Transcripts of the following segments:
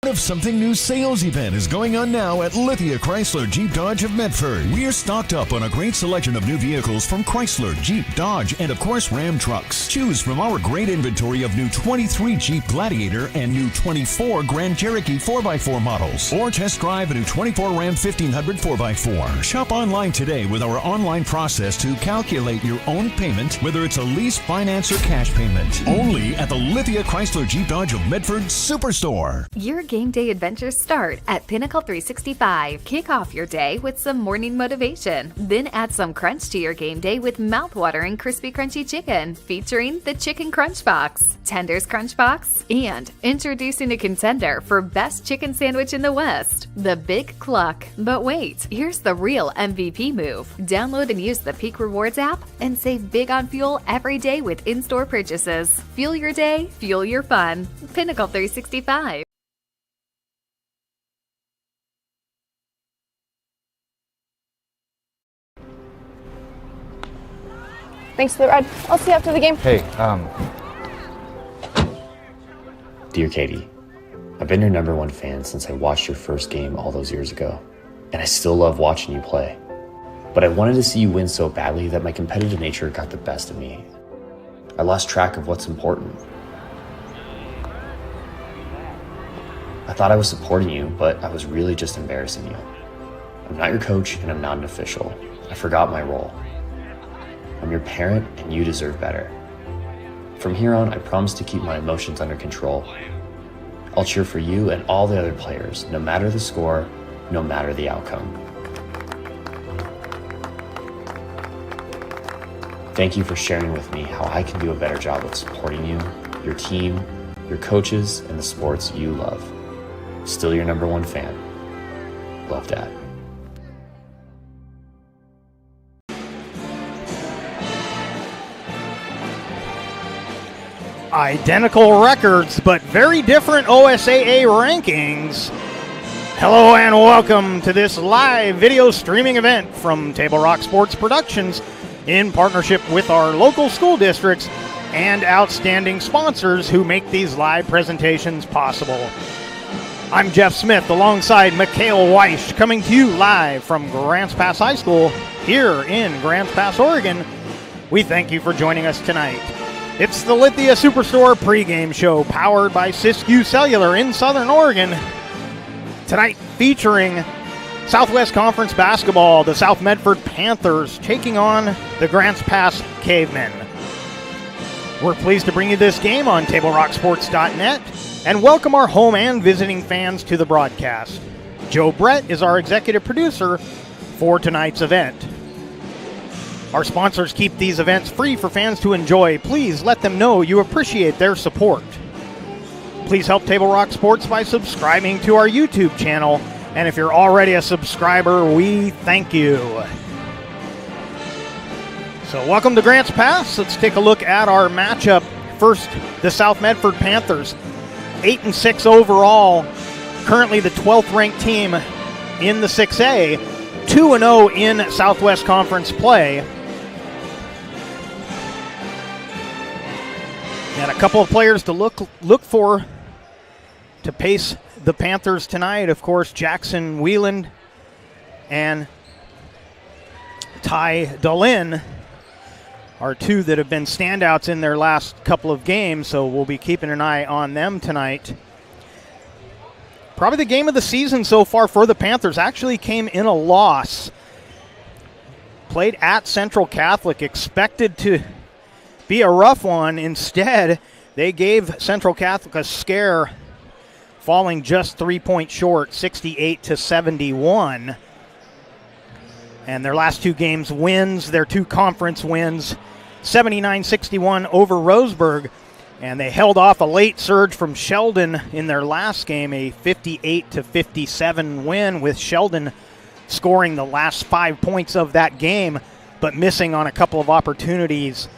Of Something New sales event is going on now at Lithia Chrysler Jeep Dodge of Medford. We're stocked up on a great selection of new vehicles from Chrysler, Jeep, Dodge, and of course Ram trucks. Choose from our great inventory of new 23 Jeep Gladiator and new 24 Grand Cherokee 4x4 models. Or test drive a new 24 Ram 1500 4x4. Shop online today with our online process to calculate your own payment, whether it's a lease, finance, or cash payment. Only at the Lithia Chrysler Jeep Dodge of Medford Superstore. Your game day adventures start at Pinnacle 365. Kick off your day with some morning motivation. Then add some crunch to your game day with mouth-watering crispy crunchy chicken, featuring the Chicken Crunch Box, Tenders Crunch Box, and introducing a contender for best chicken sandwich in the West, the Big Cluck. But wait, here's the real MVP move. Download and use the Peak Rewards app and save big on fuel every day with in-store purchases. Fuel your day, fuel your fun. Pinnacle 365. Thanks for the ride. I'll see you after the game. Hey, Dear Katie, I've been your #1 fan since I watched your first game all those years ago, and I still love watching you play. But I wanted to see you win so badly that my competitive nature got the best of me. I lost track of what's important. I thought I was supporting you, but I was really just embarrassing you. I'm not your coach, and I'm not an official. I forgot my role. I'm your parent, and you deserve better. From here on, I promise to keep my emotions under control. I'll cheer for you and all the other players, no matter the score, no matter the outcome. Thank you for sharing with me how I can do a better job of supporting you, your team, your coaches, and the sports you love. Still your #1 fan. Love, Dad. Identical records, but very different OSAA rankings. Hello and welcome to this live video streaming event from Table Rock Sports Productions in partnership with our local school districts and outstanding sponsors who make these live presentations possible. I'm Jeff Smith alongside Mikhail Weish, coming to you live from Grants Pass High School here in Grants Pass, Oregon. We thank you for joining us tonight. It's the Lithia Superstore pregame show powered by Siskiyou Cellular in Southern Oregon. Tonight featuring Southwest Conference basketball, the South Medford Panthers taking on the Grants Pass Cavemen. We're pleased to bring you this game on TableRockSports.net and welcome our home and visiting fans to the broadcast. Joe Brett is our executive producer for tonight's event. Our sponsors keep these events free for fans to enjoy. Please let them know you appreciate their support. Please help Table Rock Sports by subscribing to our YouTube channel. And if you're already a subscriber, we thank you. So welcome to Grants Pass. Let's take a look at our matchup. First, the South Medford Panthers, 8-6 overall, currently the 12th ranked team in the 6A, 2-0 in Southwest Conference play. And a couple of players to look for to pace the Panthers tonight. Of course, Jackson Wieland and Ty Dolan are two that have been standouts in their last couple of games, so we'll be keeping an eye on them tonight. Probably the game of the season so far for the Panthers actually came in a loss. Played at Central Catholic, expected to be a rough one. Instead, they gave Central Catholic a scare, falling just 3 points short, 68-71. And their last two games wins, their two conference wins, 79-61 over Roseburg. And they held off a late surge from Sheldon in their last game, a 58-57 win, with Sheldon scoring the last 5 points of that game, but missing on a couple of opportunities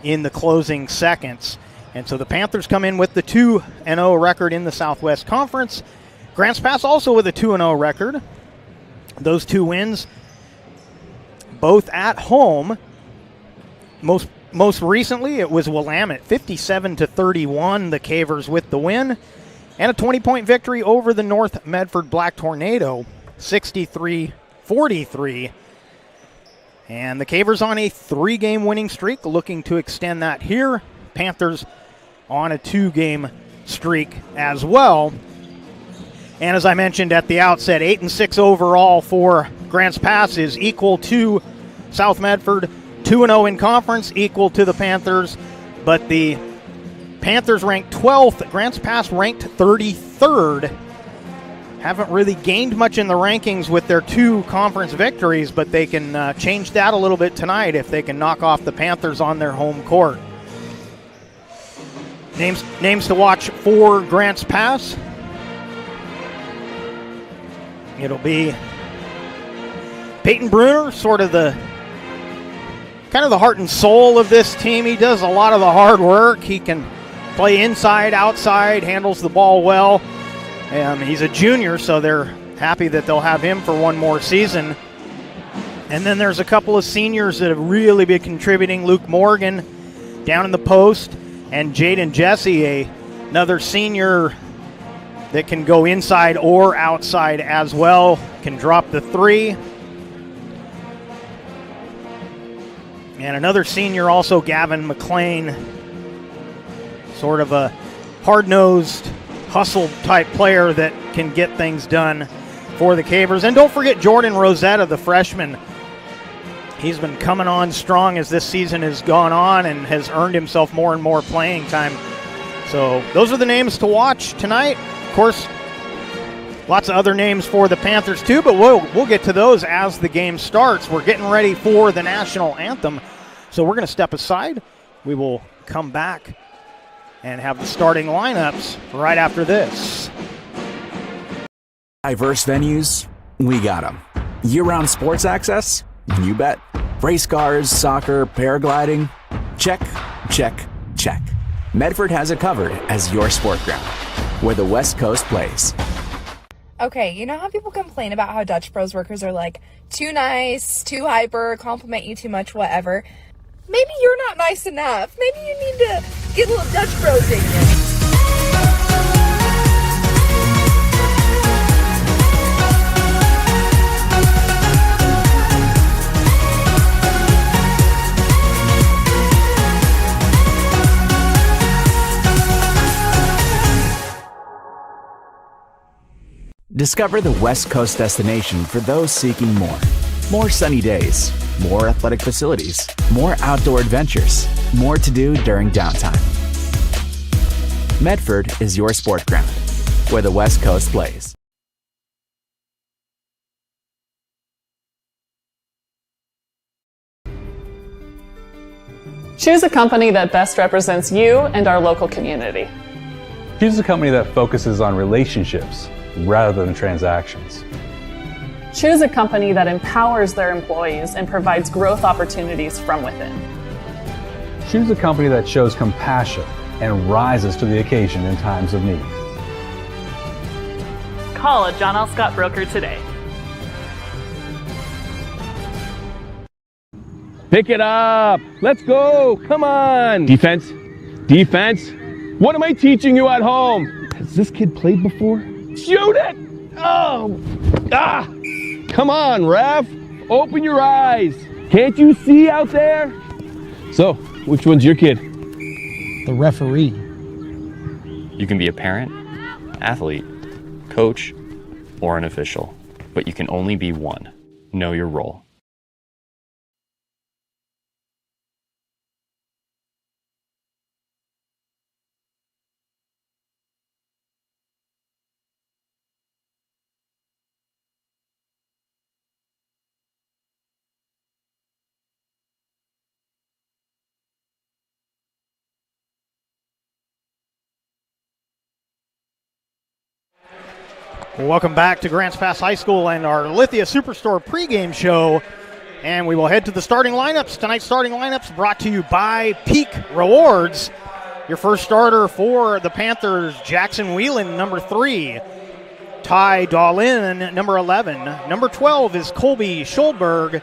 in the closing seconds. And so the Panthers come in with the 2-0 record in the Southwest Conference. Grants Pass also with a 2-0 record. Those two wins, both at home. Most recently, it was Willamette, 57-31, the Cavers with the win. And a 20-point victory over the North Medford Black Tornado, 63-43. And the Cavers on a 3-game winning streak, looking to extend that here. Panthers on a 2-game streak as well. And as I mentioned at the outset, 8-6 overall for Grants Pass is equal to South Medford, 2-0 in conference, equal to the Panthers. But the Panthers ranked 12th, Grants Pass ranked 33rd. Haven't really gained much in the rankings with their 2 conference victories, but they can change that a little bit tonight if they can knock off the Panthers on their home court. Names to watch for Grants Pass. It'll be Peyton Bruner, sort of the heart and soul of this team. He does a lot of the hard work. He can play inside, outside, handles the ball well. He's a junior, so they're happy that they'll have him for one more season. And then there's a couple of seniors that have really been contributing. Luke Morgan down in the post, and Jaden Jesse, another senior that can go inside or outside as well, can drop the 3. And another senior also, Gavin McLean, sort of a hard-nosed, hustle-type player that can get things done for the Cavers. And don't forget Jordan Rosetta, the freshman. He's been coming on strong as this season has gone on and has earned himself more and more playing time. So those are the names to watch tonight. Of course, lots of other names for the Panthers too, but we'll get to those as the game starts. We're getting ready for the national anthem, so we're going to step aside. We will come back and have the starting lineups right after this. Diverse venues, we got them. Year-round sports access? You bet. Race cars, soccer, paragliding? Check, check, check. Medford has it covered as your sport ground, where the West Coast plays. Okay, you know how people complain about how Dutch Bros workers are like too nice, too hyper, compliment you too much, whatever? Maybe you're not nice enough. Maybe you need to get a little Dutch Bros in you. Discover the West Coast destination for those seeking more. More sunny days, more athletic facilities, more outdoor adventures, more to do during downtime. Medford is your sport ground, where the West Coast plays. Choose a company that best represents you and our local community. Choose a company that focuses on relationships rather than transactions. Choose a company that empowers their employees and provides growth opportunities from within. Choose a company that shows compassion and rises to the occasion in times of need. Call a John L. Scott broker today. Pick it up. Let's go. Come on. Defense. Defense. What am I teaching you at home? Has this kid played before? Shoot it! Oh! Ah! Come on, ref! Open your eyes! Can't you see out there? So, which one's your kid? The referee. You can be a parent, athlete, coach, or an official, but you can only be one. Know your role. Welcome back to Grants Pass High School and our Lithia Superstore pregame show. And we will head to the starting lineups. Tonight's starting lineups brought to you by Peak Rewards. Your first starter for the Panthers, Jackson Whelan, number 3. Ty Dahlin, number 11. Number 12 is Colby Schulberg.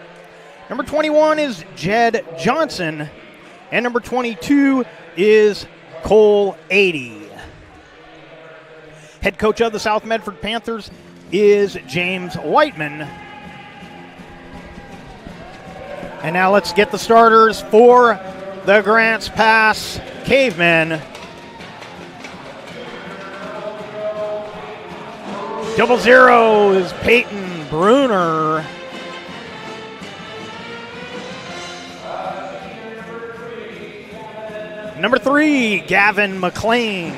Number 21 is Jed Johnson. And number 22 is Cole 80. Head coach of the South Medford Panthers is James Whiteman. And now let's get the starters for the Grants Pass Cavemen. 00 is Peyton Bruner. Number 3, Gavin McLean.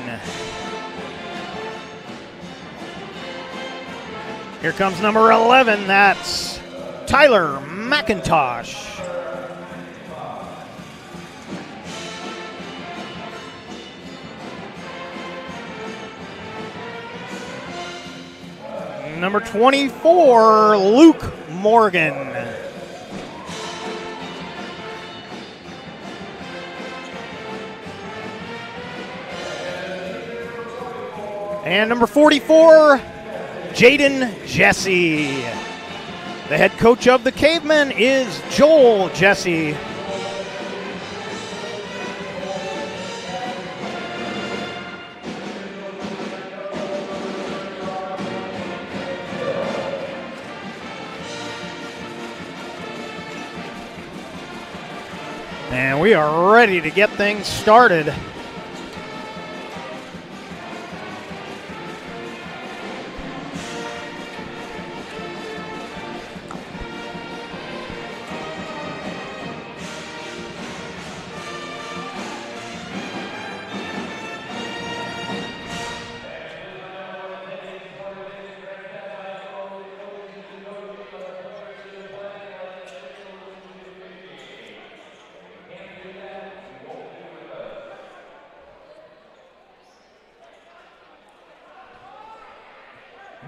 Here comes number 11, that's Tyler McIntosh. Number 24, Luke Morgan. And number 44, Jaden Jesse. The head coach of the Cavemen is Joel Jesse. And we are ready to get things started.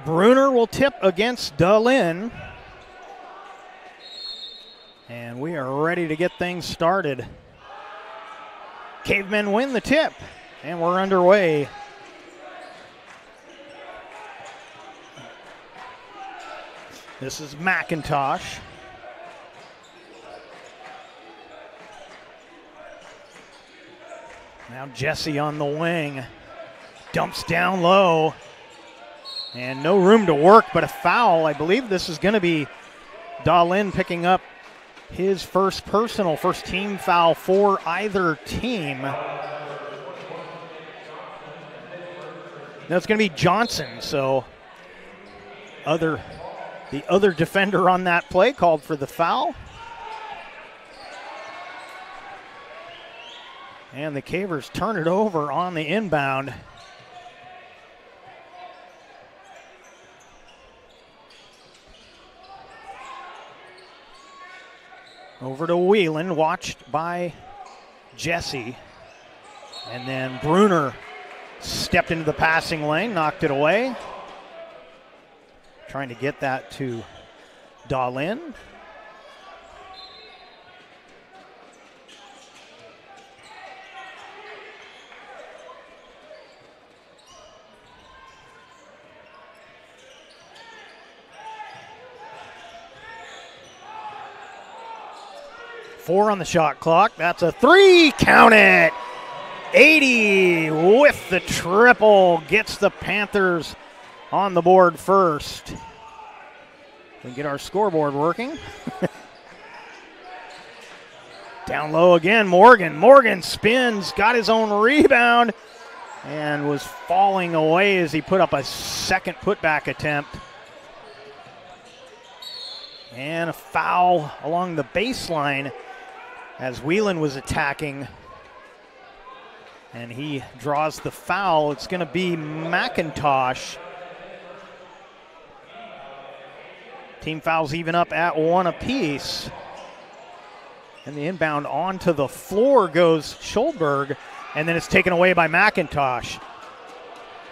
Bruner will tip against Dullin. And we are ready to get things started. Cavemen win the tip, and we're underway. This is McIntosh. Now Jesse on the wing. Dumps down low. And no room to work, but a foul. I believe this is going to be Dahlin picking up his first team foul for either team. That's going to be Johnson, so the other defender on that play called for the foul. And the Cavers turn it over on the inbound. Over to Whelan, watched by Jesse. And then Bruner stepped into the passing lane, knocked it away. Trying to get that to Dahlin. Four on the shot clock. That's a three. Count it. 80 with the triple. Gets the Panthers on the board first. We get our scoreboard working. Down low again, Morgan. Morgan spins, got his own rebound, and was falling away as he put up a second putback attempt. And a foul along the baseline as Whelan was attacking. And he draws the foul. It's going to be McIntosh. Team fouls even up at one apiece. And the inbound onto the floor goes Schulberg, and then it's taken away by McIntosh.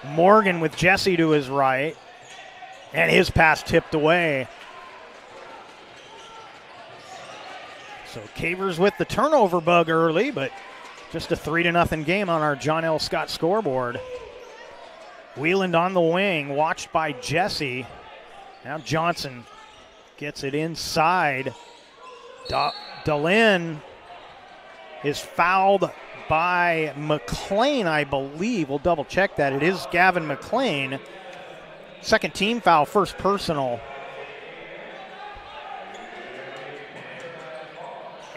Morgan with Jesse to his right, and his pass tipped away. So Cavers with the turnover bug early, but just a 3-0 game on our John L. Scott scoreboard. Wheeland on the wing, watched by Jesse. Now Johnson gets it inside. Dahlin is fouled by McLean, I believe. We'll double check that. It is Gavin McLean. Second team foul, first personal.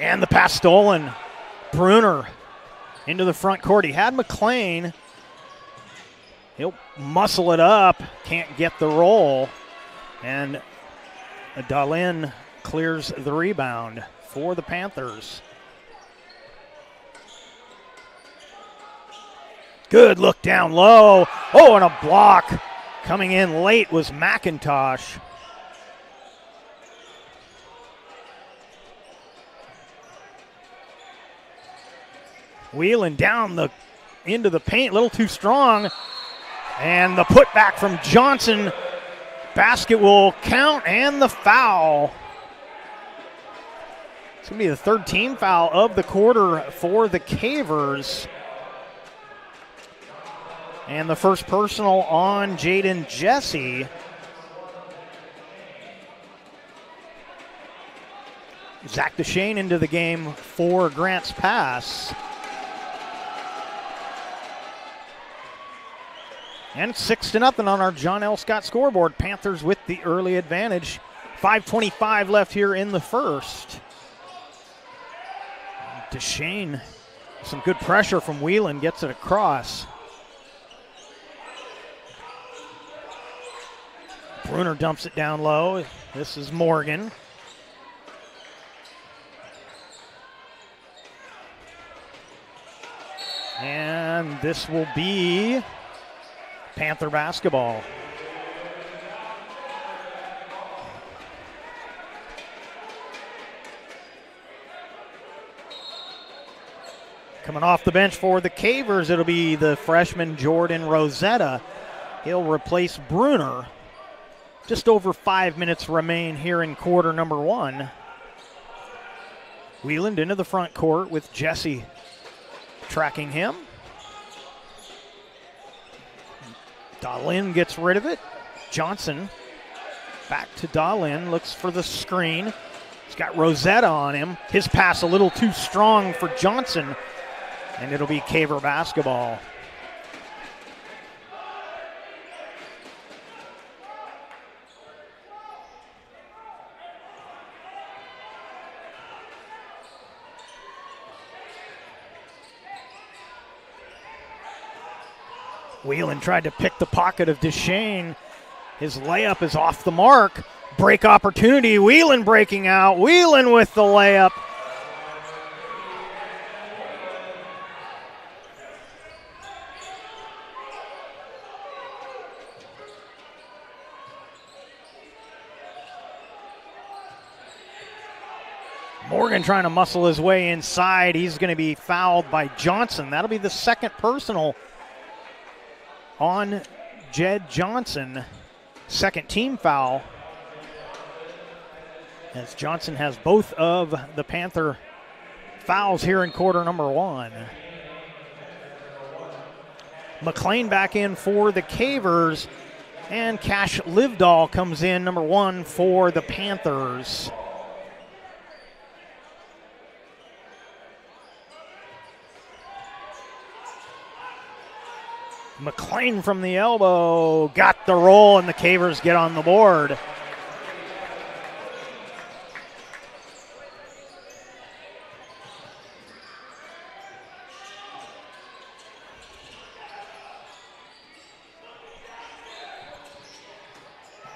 And the pass stolen. Bruner into the front court. He had McLean. He'll muscle it up. Can't get the roll. And Dahlin clears the rebound for the Panthers. Good look down low. Oh, and a block. Coming in late was McIntosh. Wheeling down into the paint, a little too strong. And the putback from Johnson. Basket will count, and the foul. It's going to be the third team foul of the quarter for the Cavers. And the first personal on Jaden Jesse. Zach DeShane into the game for Grant's Pass. And it's 6-0 on our John L. Scott scoreboard. Panthers with the early advantage. 5:25 left here in the first. DeShane, some good pressure from Whelan, gets it across. Bruner dumps it down low. This is Morgan. And this will be Panther basketball. Coming off the bench for the Cavers, it'll be the freshman Jordan Rosetta. He'll replace Bruner. Just over 5 minutes remain here in quarter number one. Wheeland into the front court with Jesse tracking him. Dahlin gets rid of it. Johnson back to Dahlin, looks for the screen. He's got Rosetta on him. His pass a little too strong for Johnson, and it'll be Caver basketball. Whelan tried to pick the pocket of DeShane. His layup is off the mark. Break opportunity. Whelan breaking out. Whelan with the layup. Morgan trying to muscle his way inside. He's going to be fouled by Johnson. That'll be the second personal on Jed Johnson. Second team foul, as Johnson has both of the Panther fouls here in quarter number one. McLean back in for the Cavers, and Cash Livedall comes in, number one for the Panthers. McLean from the elbow, got the roll, and the Cavers get on the board.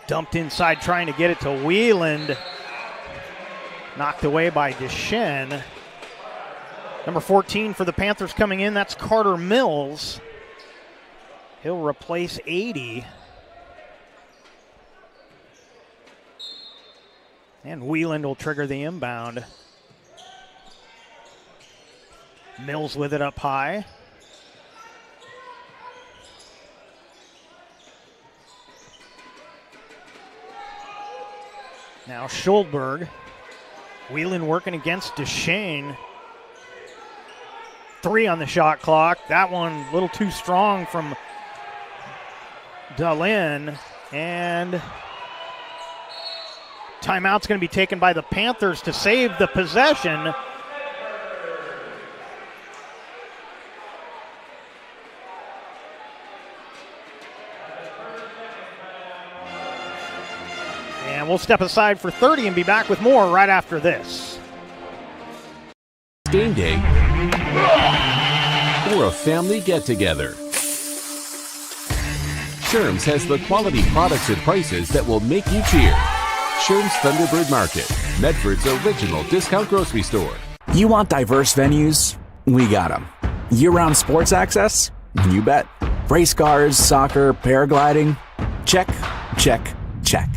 Dumped inside, trying to get it to Wheeland. Knocked away by DeShane. Number 14 for the Panthers coming in, that's Carter Mills. He'll replace 80. And Wheeland will trigger the inbound. Mills with it up high. Now Schuldberg. Wheeland working against DeShane. 3 on the shot clock. That one a little too strong from Dahlin, and timeout's going to be taken by the Panthers to save the possession. And we'll step aside for 30 and be back with more right after this. Game day or a family get-together. Sherm's has the quality products and prices that will make you cheer. Sherm's Thunderbird Market, Medford's original discount grocery store. You want diverse venues? We got them. Year-round sports access? You bet. Race cars, soccer, paragliding? Check, check, check.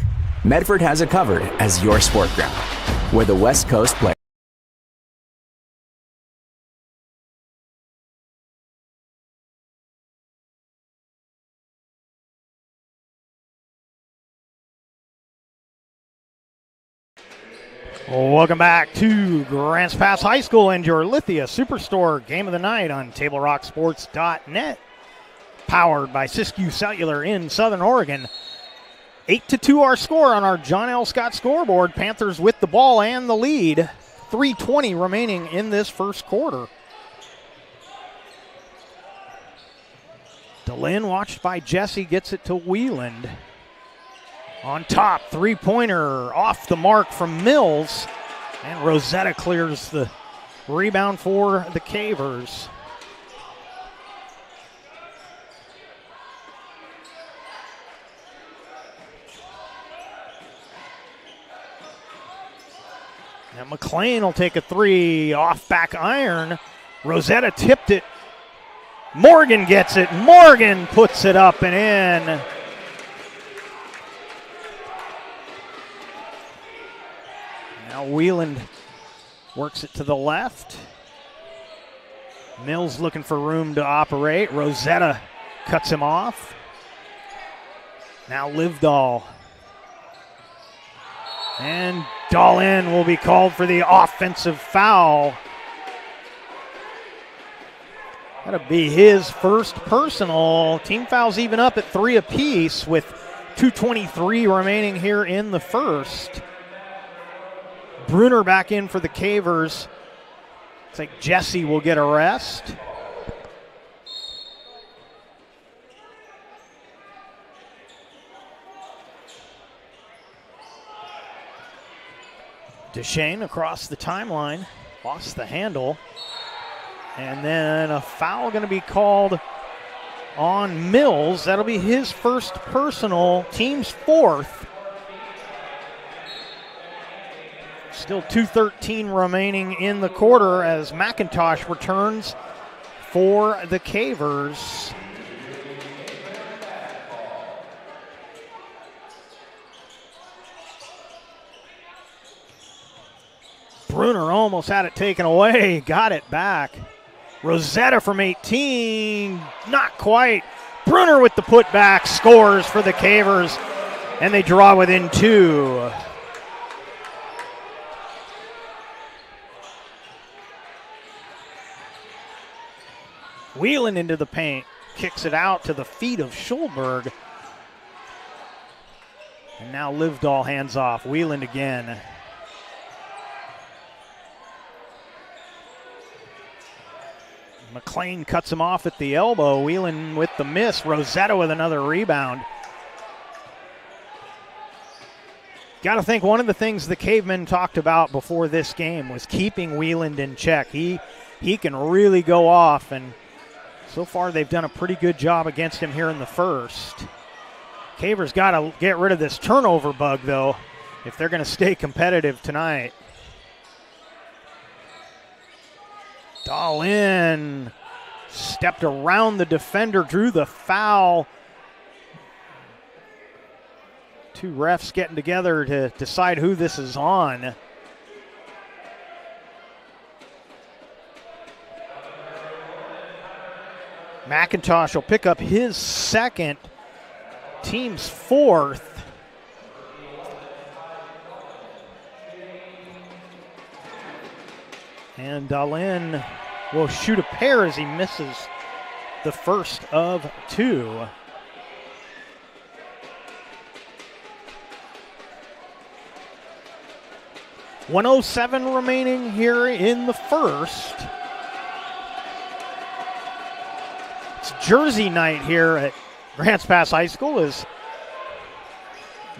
Medford has it covered as your sport ground, where the West Coast plays. Welcome back to Grants Pass High School and your Lithia Superstore Game of the Night on TableRockSports.net. Powered by Siskiyou Cellular in Southern Oregon. 8-2 our score on our John L. Scott scoreboard. Panthers with the ball and the lead. 3:20 remaining in this first quarter. DeLynn, watched by Jesse, gets it to Wieland. On top, three-pointer off the mark from Mills. And Rosetta clears the rebound for the Cavers. And McLean will take a three off back iron. Rosetta tipped it. Morgan gets it. Morgan puts it up and in. Now Wieland works it to the left. Mills looking for room to operate. Rosetta cuts him off. Now Livedall. And Dahlin will be called for the offensive foul. That'll be his first personal. Team fouls even up at 3 apiece with 2:23 remaining here in the first. Bruner back in for the Cavers. Looks like Jesse will get a rest. Deshane across the timeline, lost the handle. And then a foul going to be called on Mills. That'll be his first personal, team's fourth. Still 2:13 remaining in the quarter as McIntosh returns for the Cavers. Bruner almost had it taken away, got it back. Rosetta from 18, not quite. Bruner with the putback, scores for the Cavers, and they draw within 2. Wheeling into the paint, kicks it out to the feet of Schulberg. And now Livedall hands off, Wheeland again. McLean cuts him off at the elbow. Whelan with the miss. Rosetta with another rebound. Got to think one of the things the Cavemen talked about before this game was keeping Whelan in check. He can really go off, and so far they've done a pretty good job against him here in the first. Cavers got to get rid of this turnover bug, though, if they're going to stay competitive tonight. Dahlin stepped around the defender, drew the foul. 2 refs getting together to decide who this is on. McIntosh will pick up his second, team's fourth. And Dahlin will shoot a pair as he misses the first of 2. .107 remaining here in the first. It's Jersey night here at Grants Pass High School as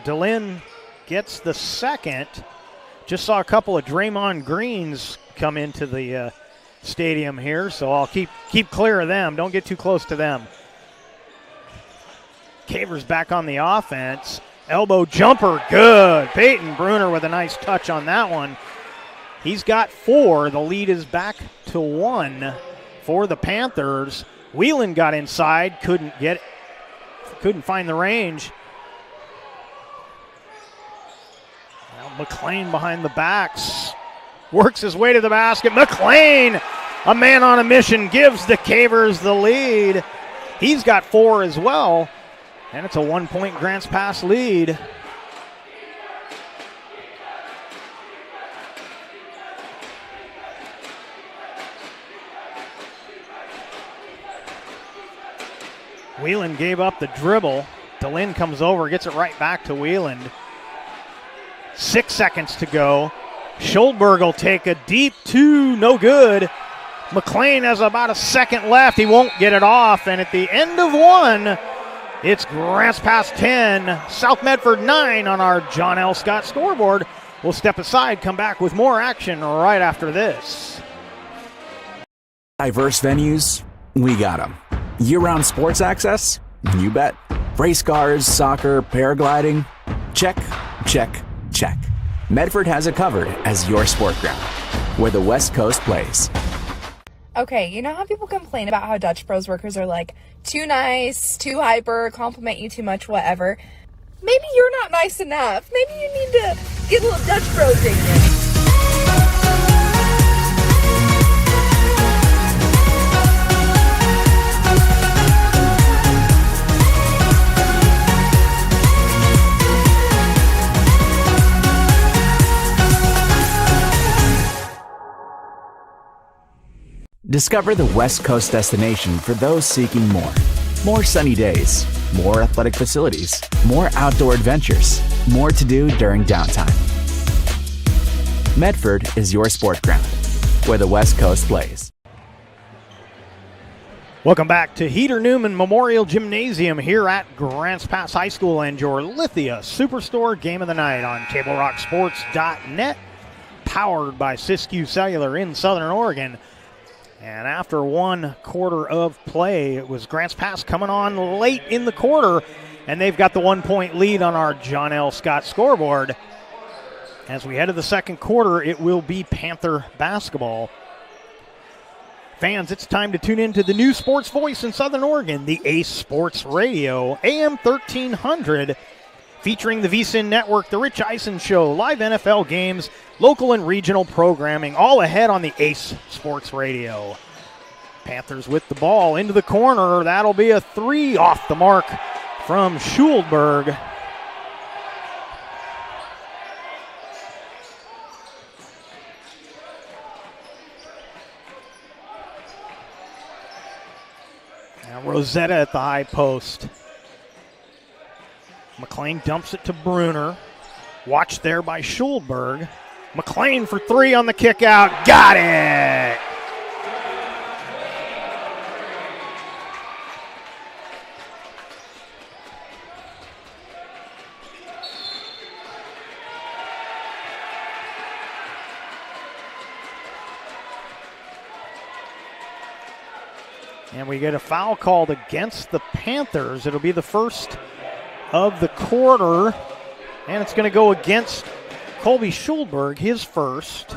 Dahlin gets the second. Just saw a couple of Draymond Greens come into the stadium here, so I'll keep clear of them. Don't get too close to them. Cavers back on the offense. Elbow jumper, good. Peyton Bruner with a nice touch on that one. He's got 4. The lead is back to 1 for the Panthers. Whelan got inside, couldn't find the range. Now McLean behind the backs. Works his way to the basket. McLean, a man on a mission, gives the Cavers the lead. He's got 4 as well. And it's a 1-point Grants Pass lead. Whelan gave up the dribble. DeLynn comes over, gets it right back to Whelan. 6 seconds to go. Schulberg will take a deep 2, no good. McLean has about a second left. He won't get it off, and at the end of 1, it's Grants Pass 10, South Medford 9 on our John L. Scott scoreboard. We'll step aside, come back with more action right after this. Diverse venues, we got them. Year-round sports access? You bet. Race cars, soccer, paragliding? Check, check, check. Medford has it covered as your sport ground, where the West Coast plays. Okay, you know how people complain about how Dutch Bros workers are like too nice, too hyper, compliment you too much, whatever? Maybe you're not nice enough. Maybe you need to get a little Dutch Bro dignity. Discover the West Coast destination for those seeking more. More sunny days, more athletic facilities, more outdoor adventures, more to do during downtime. Medford is your sport ground, where the West Coast plays. Welcome back to Heater Newman Memorial Gymnasium here at Grants Pass High School and your Lithia Superstore Game of the Night on TableRockSports.net, powered by Siskiyou Cellular in Southern Oregon. And after 1 quarter of play, it was Grants Pass coming on late in the quarter, and they've got the 1-point lead on our John L. Scott scoreboard. As we head to the second quarter, it will be Panther basketball. Fans, it's time to tune into the new sports voice in Southern Oregon, the Ace Sports Radio, AM 1300, featuring the VSiN Network, The Rich Eisen Show, live NFL games, local and regional programming, all ahead on the Ace Sports Radio. Panthers with the ball into the corner. That'll be a 3 off the mark from Schulberg. Now Rosetta at the high post. McLean dumps it to Bruner. Watched there by Schulberg. McLean for 3 on the kick out. Got it! And we get a foul called against the Panthers. It'll be the first of the quarter. And it's going to go against Colby Schulberg, his first.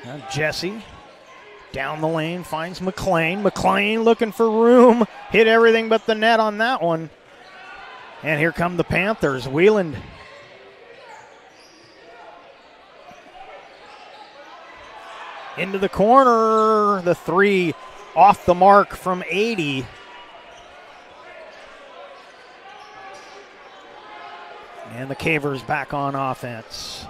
Now Jesse down the lane finds McLean. McLean looking for room. Hit everything but the net on that one. And here come the Panthers. Whelan into the corner. The 3 off the mark from 80. And the Cavers back on offense.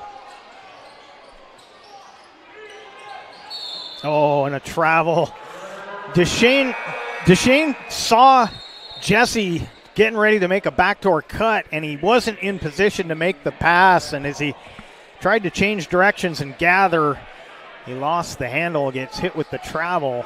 Oh, and a travel. Deshane saw Jesse getting ready to make a backdoor cut, and he wasn't in position to make the pass. And as he tried to change directions and gather, he lost the handle, gets hit with the travel.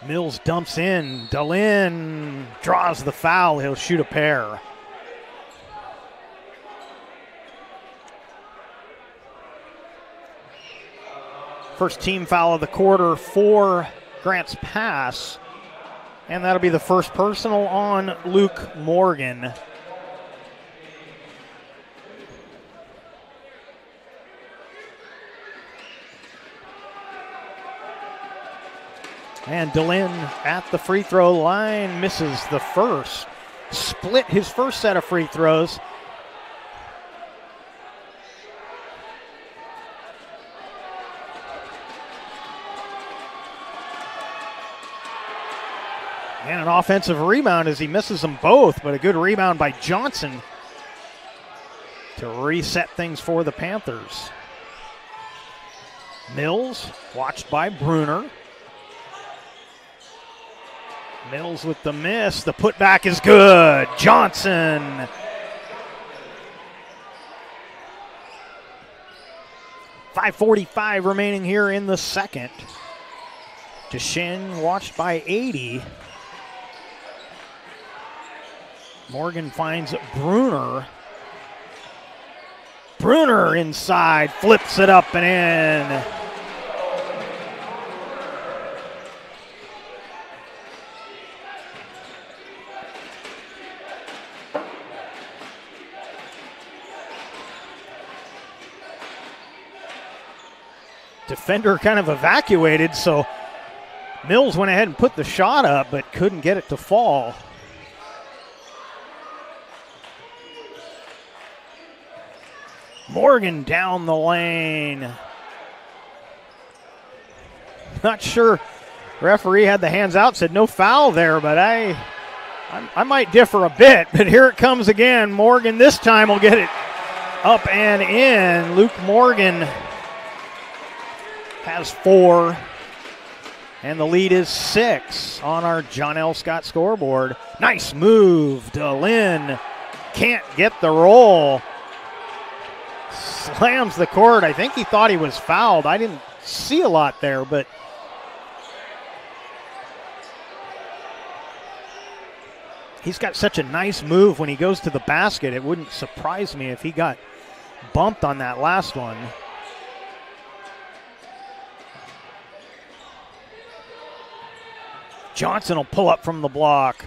Mills dumps in. Delin draws the foul. He'll shoot a pair. First team foul of the quarter for Grants Pass. And that'll be the first personal on Luke Morgan. And Delin at the free throw line misses the first. Split his first set of free throws. And an offensive rebound as he misses them both, but a good rebound by Johnson to reset things for the Panthers. Mills, watched by Bruner. Mills with the miss. The putback is good. Johnson. .545 remaining here in the second. Deshin watched by 80. Morgan finds Bruner. Bruner inside, flips it up and in. Defender kind of evacuated, so Mills went ahead and put the shot up, but couldn't get it to fall. Morgan down the lane. Not sure. Referee had the hands out, said no foul there, but I might differ a bit. But here it comes again. Morgan this time will get it up and in. Luke Morgan has 4, and the lead is 6 on our John L. Scott scoreboard. Nice move. Delin can't get the roll. Slams the court. I think he thought he was fouled. I didn't see a lot there, but he's got such a nice move when he goes to the basket. It wouldn't surprise me if he got bumped on that last one. Johnson will pull up from the block.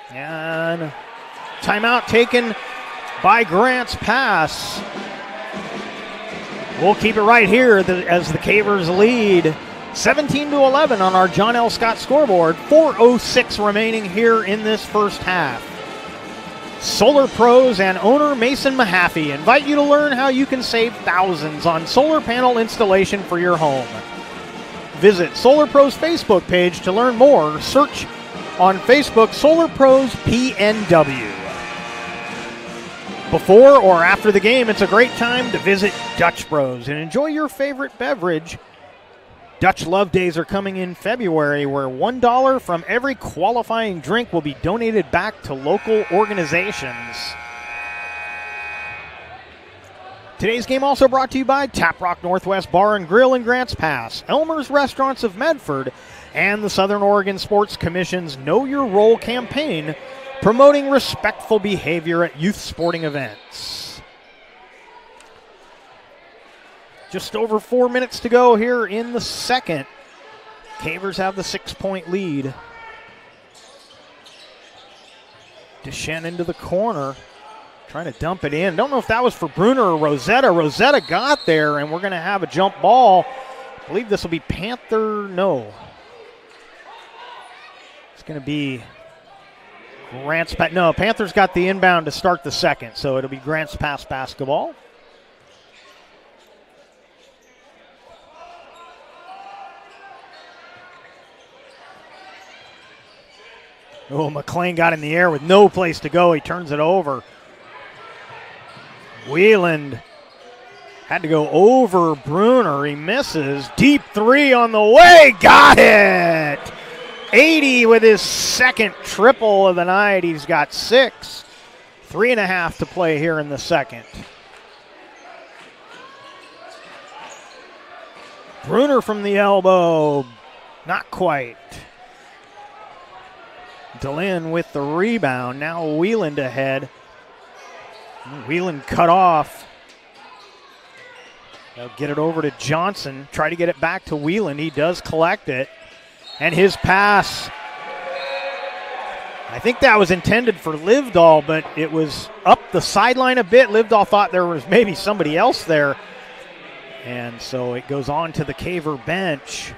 And timeout taken by Grants Pass. We'll keep it right here as the Cavers lead 17-11 on our John L. Scott scoreboard. 4:06 remaining here in this first half. Solar Pros and owner Mason Mahaffey invite you to learn how you can save thousands on solar panel installation for your home. Visit Solar Pros Facebook page to learn more. Search on Facebook Solar Pros PNW. Before or after the game, it's a great time to visit Dutch Bros and enjoy your favorite beverage. Dutch Love Days are coming in February, where $1 from every qualifying drink will be donated back to local organizations. Today's game also brought to you by Tap Rock Northwest Bar and Grill in Grants Pass, Elmer's Restaurants of Medford, and the Southern Oregon Sports Commission's Know Your Role campaign, promoting respectful behavior at youth sporting events. Just over 4 minutes to go here in the second. Cavers have the 6-point lead. Deshen into the corner, trying to dump it in. Don't know if that was for Bruner or Rosetta. Rosetta got there, and we're going to have a jump ball. I believe this will be Panther. No. It's going to be Grants Pass. No, Panthers got the inbound to start the second, so it'll be Grants Pass basketball. Oh, McLean got in the air with no place to go. He turns it over. Wieland had to go over Bruner. He misses. Deep three on the way. Got it! 80 with his second triple of the night. He's got 6. 3.5 to play here in the second. Bruner from the elbow. Not quite. Dehlin with the rebound. Now Wieland ahead. Wieland cut off. They'll get it over to Johnson. Try to get it back to Wieland. He does collect it. And his pass. I think that was intended for Livdahl, but it was up the sideline a bit. Livdahl thought there was maybe somebody else there. And so it goes on to the Caver bench.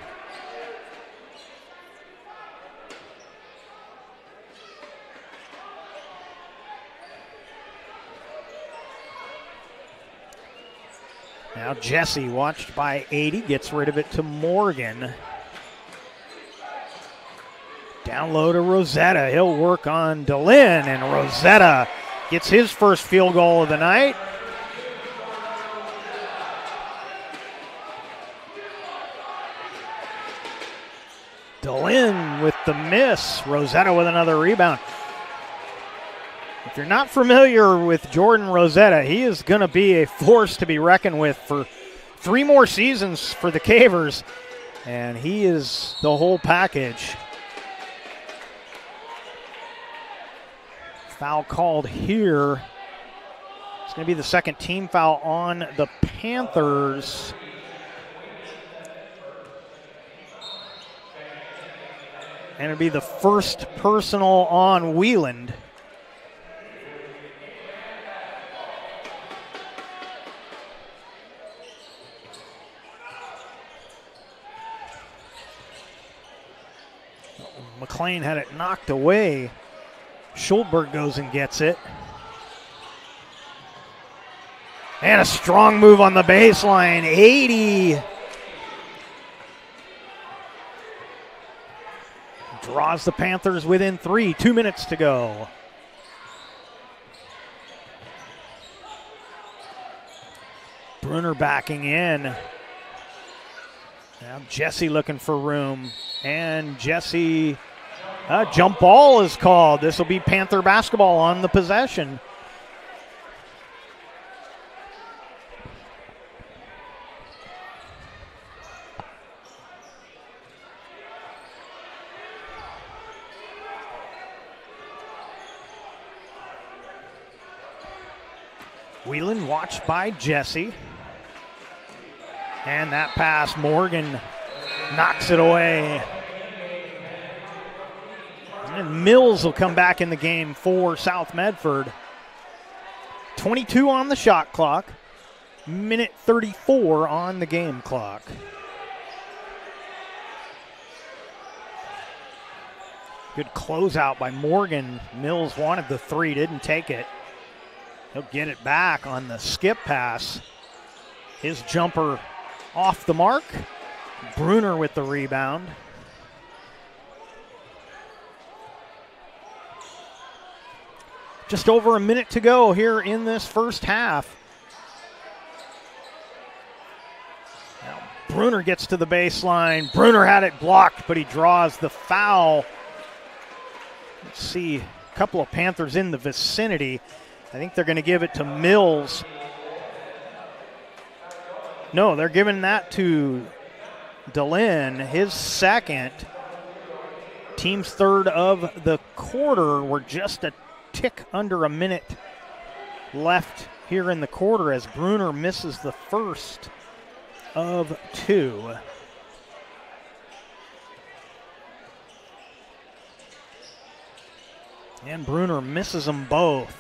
Now Jesse, watched by 80, gets rid of it to Morgan. Down low to Rosetta. He'll work on Dehlin, and Rosetta gets his first field goal of the night. Dehlin with the miss. Rosetta with another rebound. If you're not familiar with Jordan Rosetta, he is going to be a force to be reckoned with for 3 more seasons for the Cavers, and he is the whole package. Foul called here. It's going to be the second team foul on the Panthers. And it'll be the first personal on Wieland. McLean had it knocked away. Schulberg goes and gets it. And a strong move on the baseline. 80. Draws the Panthers within 3. 2 minutes to go. Bruner backing in. Now Jesse looking for room. And Jesse, jump ball is called. This will be Panther basketball on the possession. Wieland watched by Jesse. And that pass, Morgan knocks it away. And Mills will come back in the game for South Medford. 22 on the shot clock. Minute 34 on the game clock. Good closeout by Morgan. Mills wanted the 3, didn't take it. He'll get it back on the skip pass. His jumper off the mark. Bruner with the rebound. Just over a minute to go here in this first half. Now Bruner gets to the baseline. Bruner had it blocked, but he draws the foul. Let's see, a couple of Panthers in the vicinity. I think they're going to give it to Mills. No, they're giving that to Dehlin, his second. Team's third of the quarter. We're just a tick under a minute left here in the quarter as Bruner misses the first of 2. And Bruner misses them both.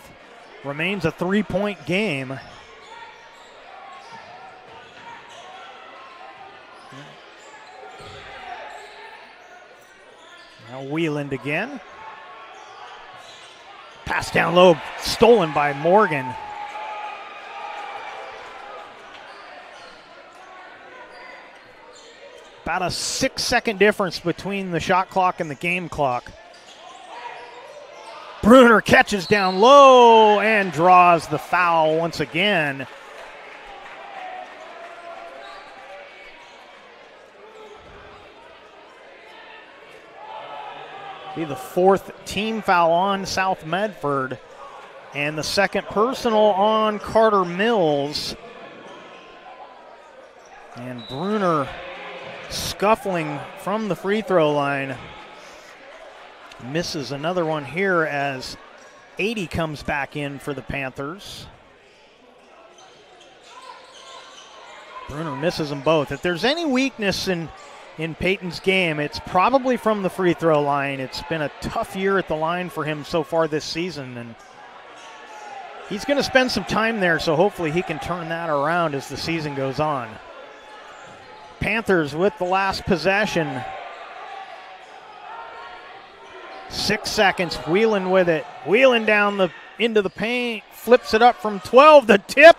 Remains a 3-point game. Now Wieland again. Pass down low, stolen by Morgan. About a 6-second difference between the shot clock and the game clock. Bruner catches down low and draws the foul once again. Be the fourth team foul on South Medford and the second personal on Carter Mills. And Bruner scuffling from the free throw line. Misses another one here as 80 comes back in for the Panthers. Bruner misses them both. If there's any weakness in Peyton's game, it's probably from the free throw line. It's been a tough year at the line for him so far this season, and he's going to spend some time there, so hopefully he can turn that around as the season goes on. Panthers with the last possession. 6 seconds, Whelan with it. Whelan down into the paint, flips it up from 12. The tip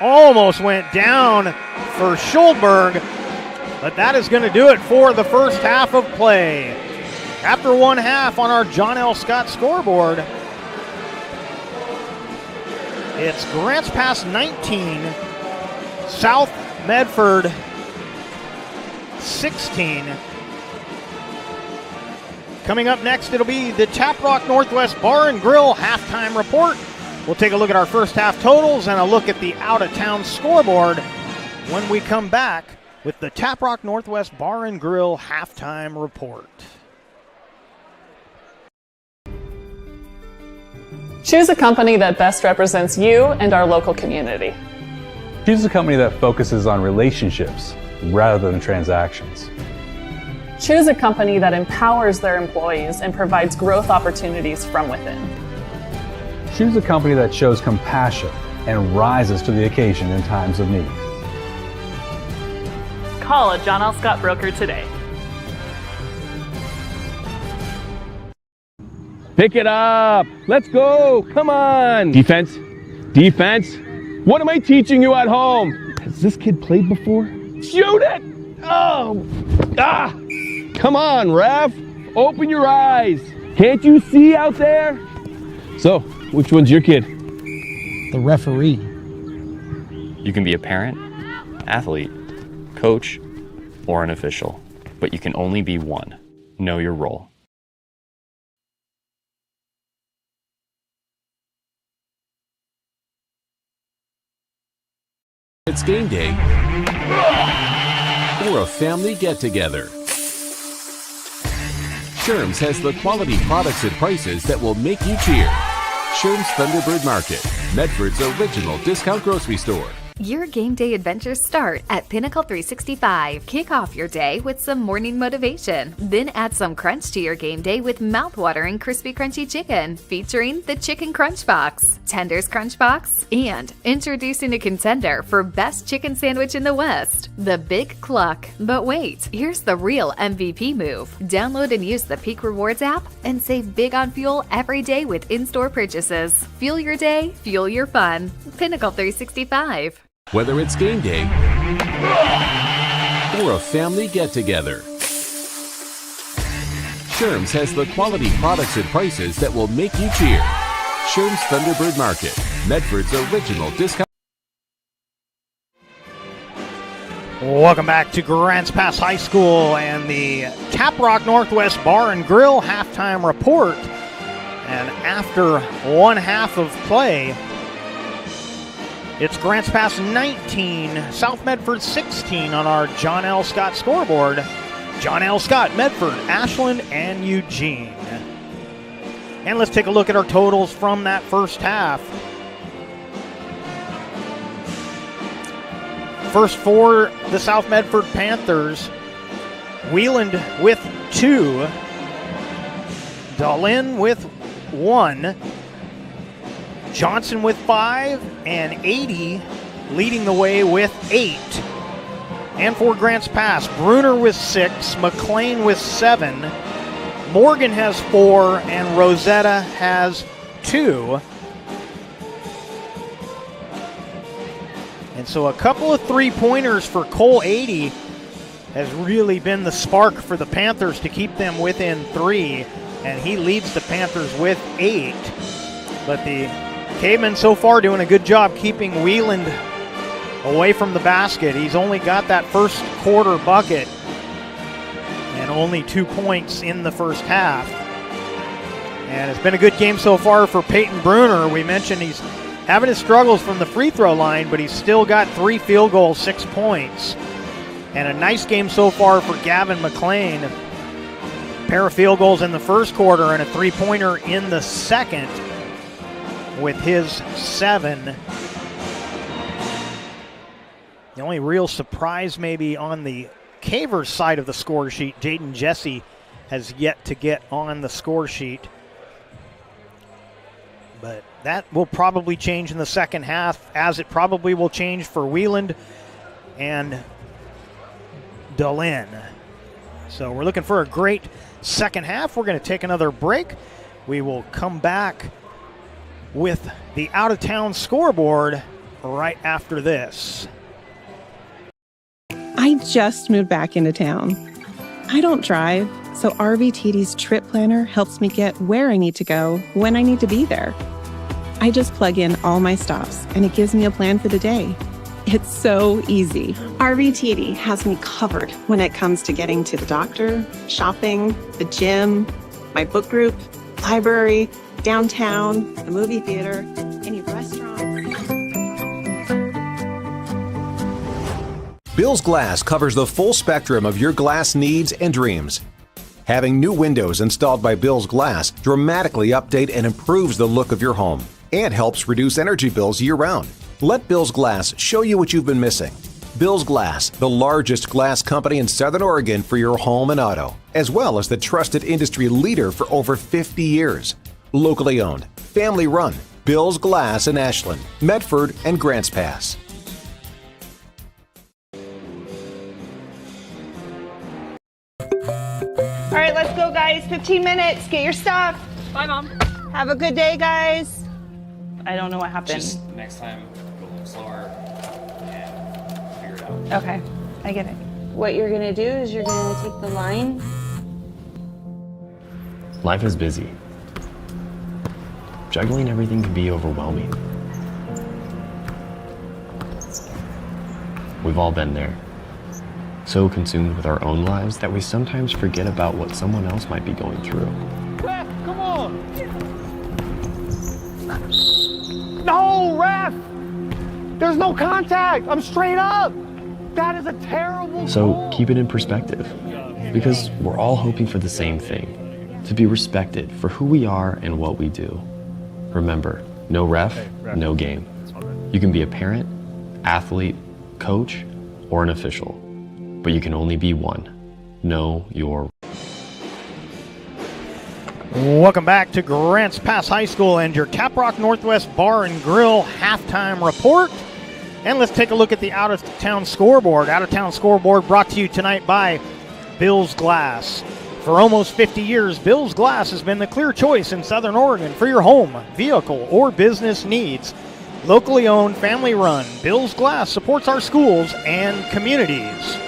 almost went down for Schulberg, but that is going to do it for the first half of play. After one half on our John L. Scott scoreboard, it's Grants Pass 19, South Medford 16. Coming up next, it'll be the Taprock Northwest Bar and Grill halftime report. We'll take a look at our first half totals and a look at the out-of-town scoreboard when we come back with the Taprock Northwest Bar and Grill halftime report. Choose a company that best represents you and our local community. Choose a company that focuses on relationships rather than transactions. Choose a company that empowers their employees and provides growth opportunities from within. Choose a company that shows compassion and rises to the occasion in times of need. Call a John L. Scott broker today. Pick it up. Let's go. Come on. Defense. Defense. What am I teaching you at home? Has this kid played before? Shoot it. Oh. Ah. Come on, ref. Open your eyes. Can't you see out there? So, which one's your kid? The referee. You can be a parent, athlete, coach, or an official, but you can only be one. Know your role. It's game day or a family get-together. Sherm's has the quality products and prices that will make you cheer. Sherm's Thunderbird Market, Medford's original discount grocery store. Your game day adventures start at Pinnacle 365. Kick off your day with some morning motivation. Then add some crunch to your game day with mouth-watering crispy crunchy chicken, featuring the Chicken Crunch Box, Tender's Crunch Box, and introducing a contender for best chicken sandwich in the West, the Big Cluck. But wait, here's the real MVP move. Download and use the Peak Rewards app and save big on fuel every day with in-store purchases. Fuel your day, fuel your fun. Pinnacle 365. Whether it's game day or a family get-together, Sherm's has the quality products and prices that will make you cheer. Sherm's Thunderbird Market, Medford's original discount. Welcome back to Grants Pass High School and the Taprock Northwest Bar and Grill halftime report. And after one half of play, it's Grants Pass 19, South Medford 16 on our John L. Scott scoreboard. John L. Scott, Medford, Ashland, and Eugene. And let's take a look at our totals from that first half. First for the South Medford Panthers, Wieland with 2, Dahlin with 1, Johnson with 5, and 80 leading the way with 8. And for Grants Pass, Bruner with 6, McLean with 7, Morgan has 4, and Rosetta has 2. And so a couple of three-pointers for Cole 80 has really been the spark for the Panthers to keep them within 3. and he leads the Panthers with 8. But the Cavemen so far doing a good job keeping Wheeland away from the basket. He's only got that first quarter bucket and only 2 points in the first half. And it's been a good game so far for Peyton Bruner. We mentioned he's having his struggles from the free throw line, but he's still got 3 field goals, 6 points. And a nice game so far for Gavin McLean. A pair of field goals in the first quarter and a 3-pointer in the second with his 7. The only real surprise maybe on the Cavers side of the score sheet, Jaden Jesse has yet to get on the score sheet. But that will probably change in the second half, as it probably will change for Wheeland and Dehlin. So we're looking for a great second half. We're going to take another break. We will come back with the out-of-town scoreboard right after this. I just moved back into town. I don't drive, so RVTD's trip planner helps me get where I need to go when I need to be there. I just plug in all my stops, and it gives me a plan for the day. It's so easy. RVTD has me covered when it comes to getting to the doctor, shopping, the gym, my book group, library, downtown, the movie theater, any restaurants. Bill's Glass covers the full spectrum of your glass needs and dreams. Having new windows installed by Bill's Glass dramatically update and improves the look of your home and helps reduce energy bills year-round. Let Bill's Glass show you what you've been missing. Bill's Glass, the largest glass company in Southern Oregon for your home and auto, as well as the trusted industry leader for over 50 years. Locally owned, family run, Bill's Glass in Ashland, Medford, and Grants Pass. All right, let's go, guys. 15 minutes. Get your stuff. Bye, Mom. Have a good day, guys. I don't know what happened. Just next time, go a little slower and figure it out. Okay, I get it. What you're going to do is you're going to take the line. Life is busy. Juggling everything can be overwhelming. We've all been there. So consumed with our own lives that we sometimes forget about what someone else might be going through. Ref, come on! No, ref! There's no contact! I'm straight up! That is a terrible So goal. keep it in perspective, because we're all hoping for the same thing, to be respected for who we are and what we do. Remember, no ref, no game. You can be a parent, athlete, coach, or an official, but you can only be one. Know your. Welcome back to Grants Pass High School and your Caprock Northwest Bar and Grill halftime report. And let's take a look at the out-of-town scoreboard. Out-of-town scoreboard brought to you tonight by Bill's Glass. For almost 50 years, Bill's Glass has been the clear choice in Southern Oregon for your home, vehicle, or business needs. Locally owned, family run, Bill's Glass supports our schools and communities.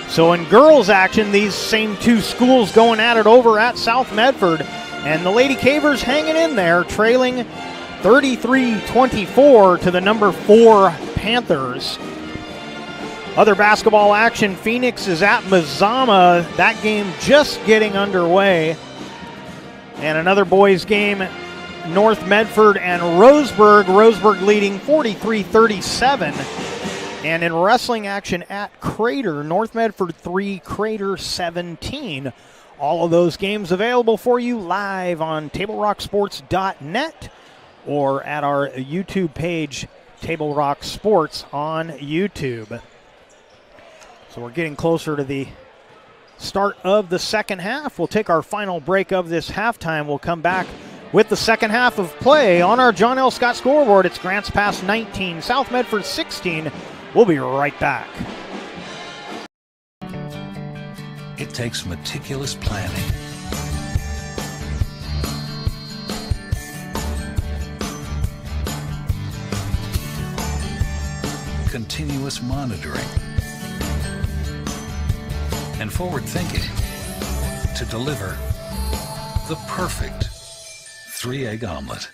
So in girls action, these same two schools going at it over at South Medford. And the Lady Cavers hanging in there, trailing 33-24 to the number 4 Panthers. Other basketball action, Phoenix is at Mazama. That game just getting underway. And another boys game, North Medford and Roseburg. Roseburg leading 43-37. And in wrestling action at Crater, North Medford 3, Crater 17. All of those games available for you live on TableRockSports.net or at our YouTube page, Table Rock Sports on YouTube. So we're getting closer to the start of the second half. We'll take our final break of this halftime. We'll come back with the second half of play on our John L. Scott scoreboard. It's Grants Pass 19, South Medford 16. We'll be right back. It takes meticulous planning, continuous monitoring, and forward thinking to deliver the perfect 3-egg omelet.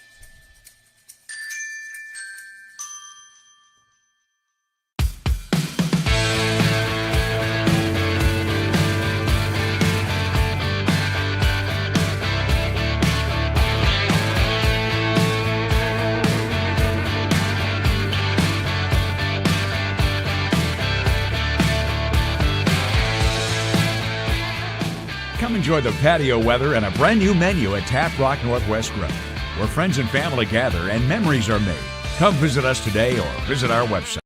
Come enjoy the patio weather and a brand new menu at Tap Rock Northwest Grill, where friends and family gather and memories are made. Come visit us today or visit our website.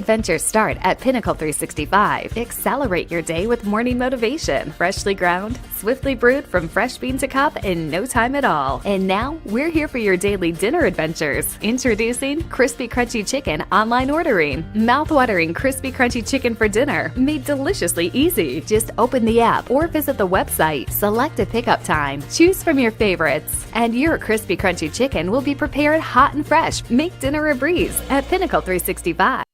Adventures start at Pinnacle 365. Accelerate your day with morning motivation. Freshly ground, swiftly brewed from fresh bean to cup in no time at all. And now, we're here for your daily dinner adventures. Introducing Crispy Crunchy Chicken online ordering. Mouth-watering Crispy Crunchy Chicken for dinner, made deliciously easy. Just open the app or visit the website. Select a pickup time. Choose from your favorites. And your Crispy Crunchy Chicken will be prepared hot and fresh. Make dinner a breeze at Pinnacle 365.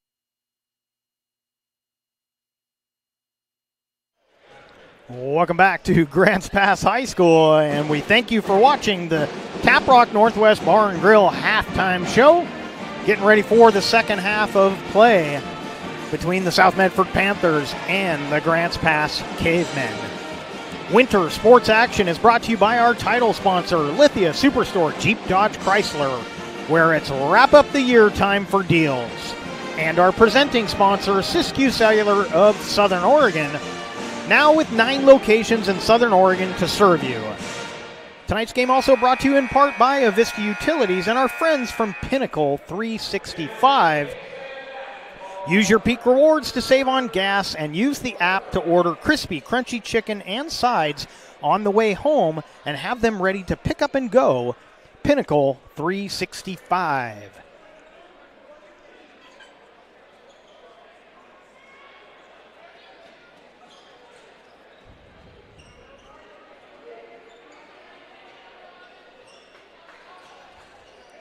Welcome back to Grants Pass High School, and we thank you for watching the Tap Rock Northwest Bar and Grill halftime show. Getting ready for the second half of play between the South Medford Panthers and the Grants Pass Cavemen. Winter sports action is brought to you by our title sponsor, Lithia Superstore Jeep Dodge Chrysler, where it's wrap up the year time for deals. And our presenting sponsor, Siskiyou Cellular of Southern Oregon, now with 9 locations in Southern Oregon to serve you. Tonight's game also brought to you in part by Avista Utilities and our friends from Pinnacle 365. Use your Peak Rewards to save on gas and use the app to order crispy, crunchy chicken and sides on the way home and have them ready to pick up and go. Pinnacle 365.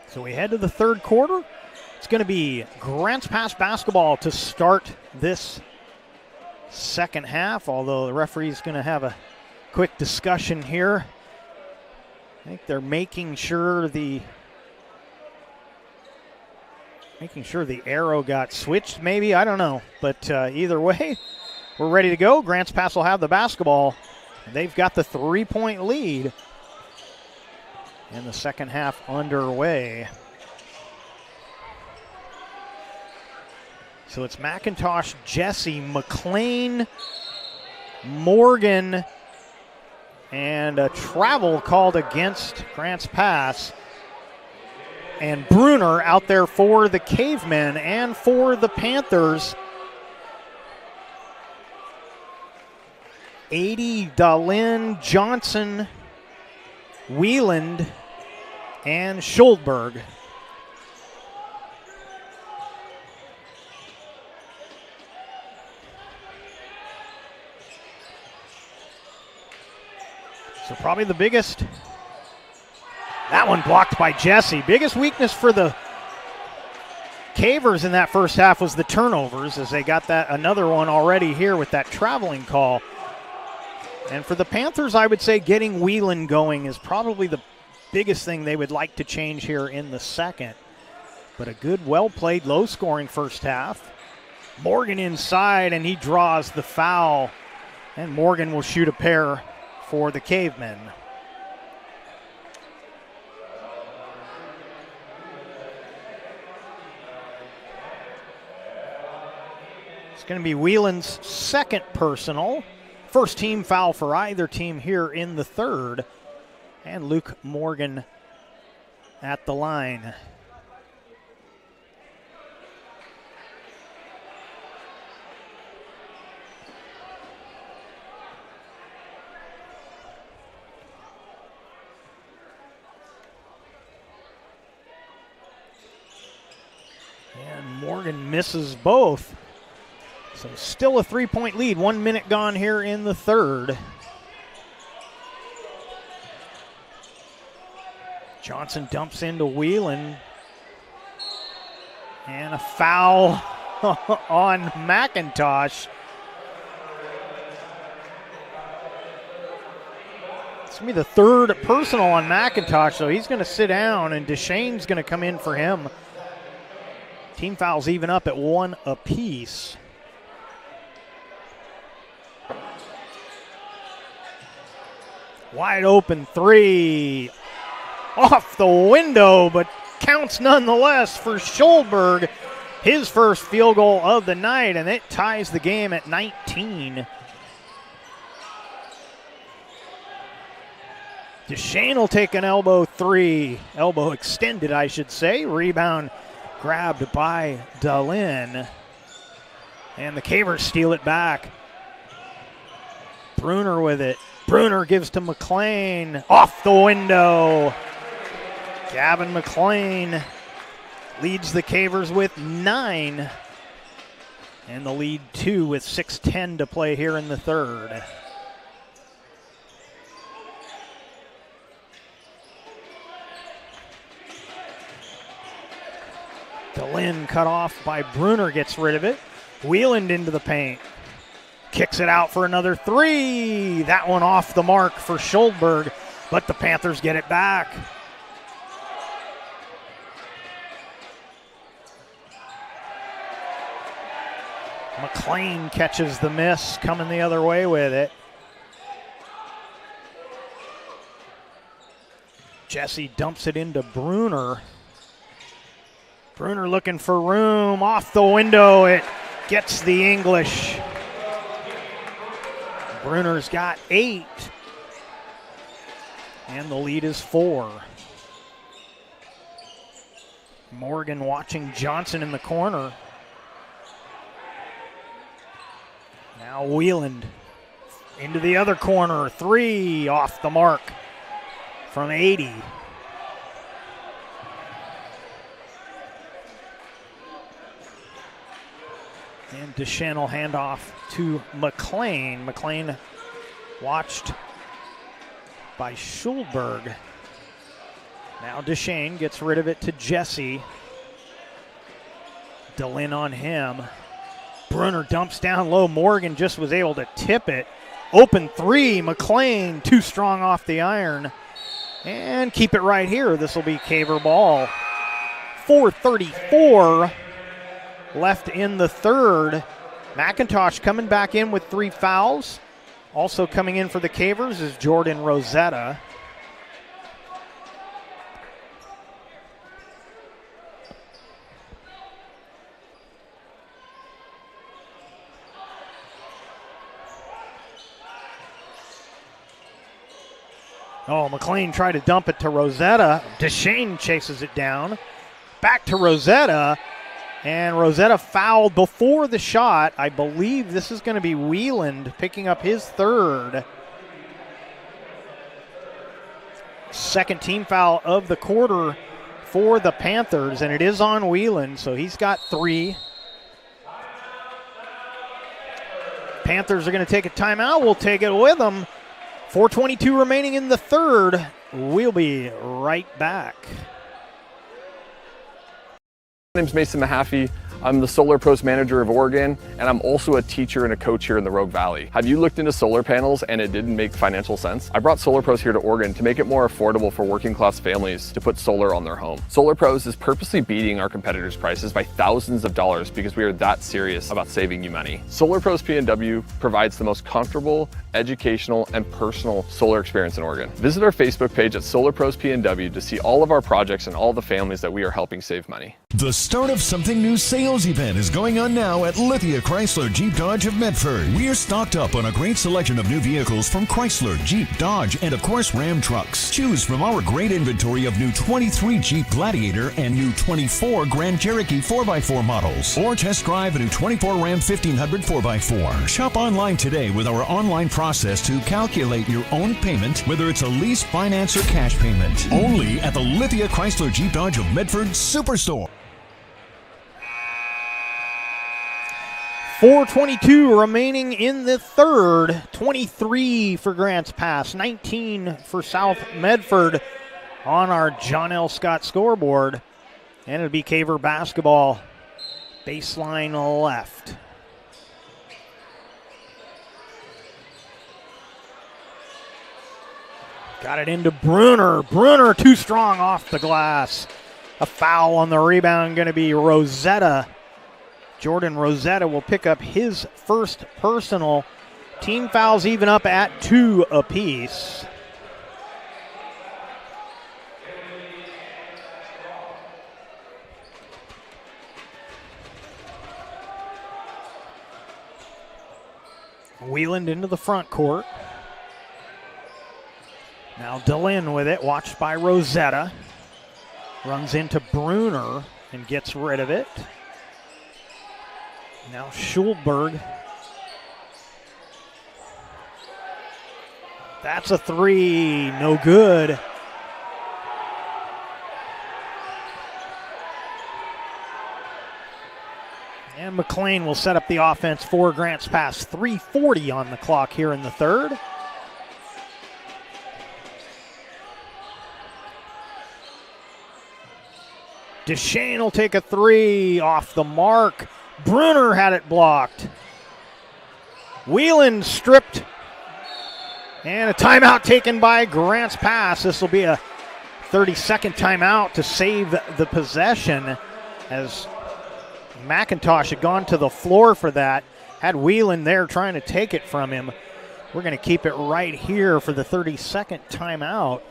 So we head to the third quarter. It's going to be Grants Pass basketball to start this second half, although the referee's going to have a quick discussion here. I think they're making sure the arrow got switched, maybe. I don't know. But either way, we're ready to go. Grants Pass will have the basketball. They've got the 3-point lead. And the second half underway. So it's McIntosh, Jesse, McLean, Morgan, and a travel called against Grants Pass. And Bruner out there for the Cavemen and for the Panthers. 80, Dahlin, Johnson, Wieland, and Schuldberg. So probably the biggest, that one blocked by Jesse. Biggest weakness for the Cavers in that first half was the turnovers, as they got that another one already here with that traveling call. And for the Panthers, I would say getting Whelan going is probably the biggest thing they would like to change here in the second. But a good, well-played, low-scoring first half. Morgan inside, and he draws the foul. And Morgan will shoot a pair for the Cavemen. It's going to be Whelan's second personal. First team foul for either team here in the third. And Luke Morgan at the line. And Morgan misses both. So still a 3-point lead. 1 minute gone here in the third. Johnson dumps into Whelan. And a foul on McIntosh. It's going to be the third personal on McIntosh, so he's going to sit down, and Deshane's going to come in for him. Team fouls even up at 1 apiece. Wide open three. Off the window, but counts nonetheless for Schulberg. His first field goal of the night, and it ties the game at 19. Deshane will take an elbow three. Elbow extended, I should say. Rebound grabbed by Dahlin. And the Cavers steal it back. Bruner with it. Bruner gives to McLean. Off the window. Gavin McLean leads the Cavers with 9. And the lead 2 with 6:10 to play here in the third. Dahlin cut off by Bruner, gets rid of it. Wieland into the paint. Kicks it out for another three. That one off the mark for Schulberg, but the Panthers get it back. McLean catches the miss, coming the other way with it. Jesse dumps it into Bruner. Bruner looking for room, off the window, it gets the English. Bruner's got 8, and the lead is 4. Morgan watching Johnson in the corner. Now Wieland into the other corner, 3 off the mark from 80. And Deschênes will hand off to McLean. McLean watched by Schulberg. Now Deschênes gets rid of it to Jesse. Dahlin on him. Bruner dumps down low. Morgan just was able to tip it. Open three. McLean too strong off the iron. And keep it right here. This will be Caver ball. 4:34 left in the third. McIntosh coming back in with 3 fouls. Also coming in for the Cavers is Jordan Rosetta. Oh, McLean tried to dump it to Rosetta. Deschênes chases it down. Back to Rosetta. And Rosetta fouled before the shot. I believe this is going to be Wieland picking up his third. Second team foul of the quarter for the Panthers, and it is on Wieland, so he's got 3. Panthers are going to take a timeout. We'll take it with them. 4:22 remaining in the third. We'll be right back. My name's Mason Mahaffey. I'm the Solar Pros Manager of Oregon, and I'm also a teacher and a coach here in the Rogue Valley. Have you looked into solar panels and it didn't make financial sense? I brought Solar Pros here to Oregon to make it more affordable for working class families to put solar on their home. Solar Pros is purposely beating our competitors' prices by thousands of dollars because we are that serious about saving you money. Solar Pros PNW provides the most comfortable, educational, and personal solar experience in Oregon. Visit our Facebook page at Solar Pros PNW to see all of our projects and all the families that we are helping save money. The Start of Something New sales event is going on now at Lithia Chrysler Jeep Dodge of Medford. We are stocked up on a great selection of new vehicles from Chrysler, Jeep, Dodge, and of course Ram trucks. Choose from our great inventory of new 23 Jeep Gladiator and new 24 Grand Cherokee 4x4 models. Or test drive a new 24 Ram 1500 4x4. Shop online today with our online process to calculate your own payment, whether it's a lease, finance, or cash payment. Only at the Lithia Chrysler Jeep Dodge of Medford Superstore. 4:22 remaining in the third. 23 for Grants Pass, 19 for South Medford on our John L. Scott scoreboard. And it'll be Caver basketball. Baseline left. Got it into Bruner. Bruner too strong off the glass. A foul on the rebound, going to be Rosetta. Jordan Rosetta will pick up his first personal. Team fouls even up at 2 apiece. Wieland into the front court. Now Delin with it, watched by Rosetta. Runs into Bruner and gets rid of it. Now Schulberg. That's a 3, no good. And McLean will set up the offense for Grants Pass. 3:40 on the clock here in the third. Duchesne will take a 3 off the mark. Bruner had it blocked. Whelan stripped. And a timeout taken by Grants Pass. This will be a 30-second timeout to save the possession, as McIntosh had gone to the floor for that. Had Whelan there trying to take it from him. We're going to keep it right here for the 30-second timeout.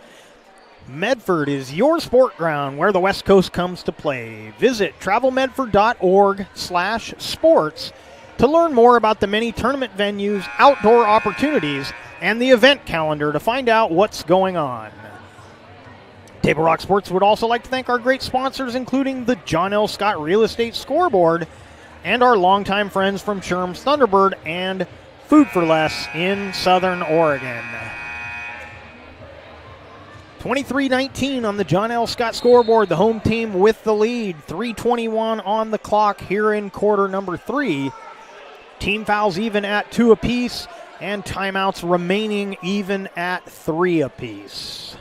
Medford is your sport ground where the West Coast comes to play. Visit travelmedford.org/sports to learn more about the many tournament venues, outdoor opportunities, and the event calendar to find out what's going on. Table Rock Sports would also like to thank our great sponsors, including the John L. Scott Real Estate Scoreboard and our longtime friends from Sherm's Thunderbird and Food for Less in Southern Oregon. 23-19 on the John L. Scott scoreboard. The home team with the lead. 3:21 on the clock here in quarter number 3. Team fouls even at 2 apiece, and timeouts remaining even at 3 apiece.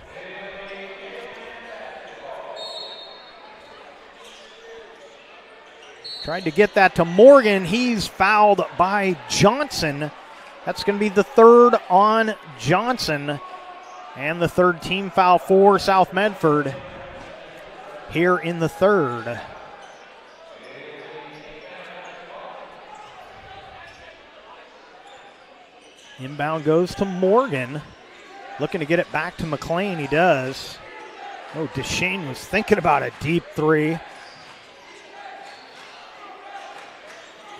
Tried to get that to Morgan. He's fouled by Johnson. That's going to be the third on Johnson. And the third team foul for South Medford here in the third. Inbound goes to Morgan. Looking to get it back to McLean. He does. Oh, Duchesne was thinking about a deep 3.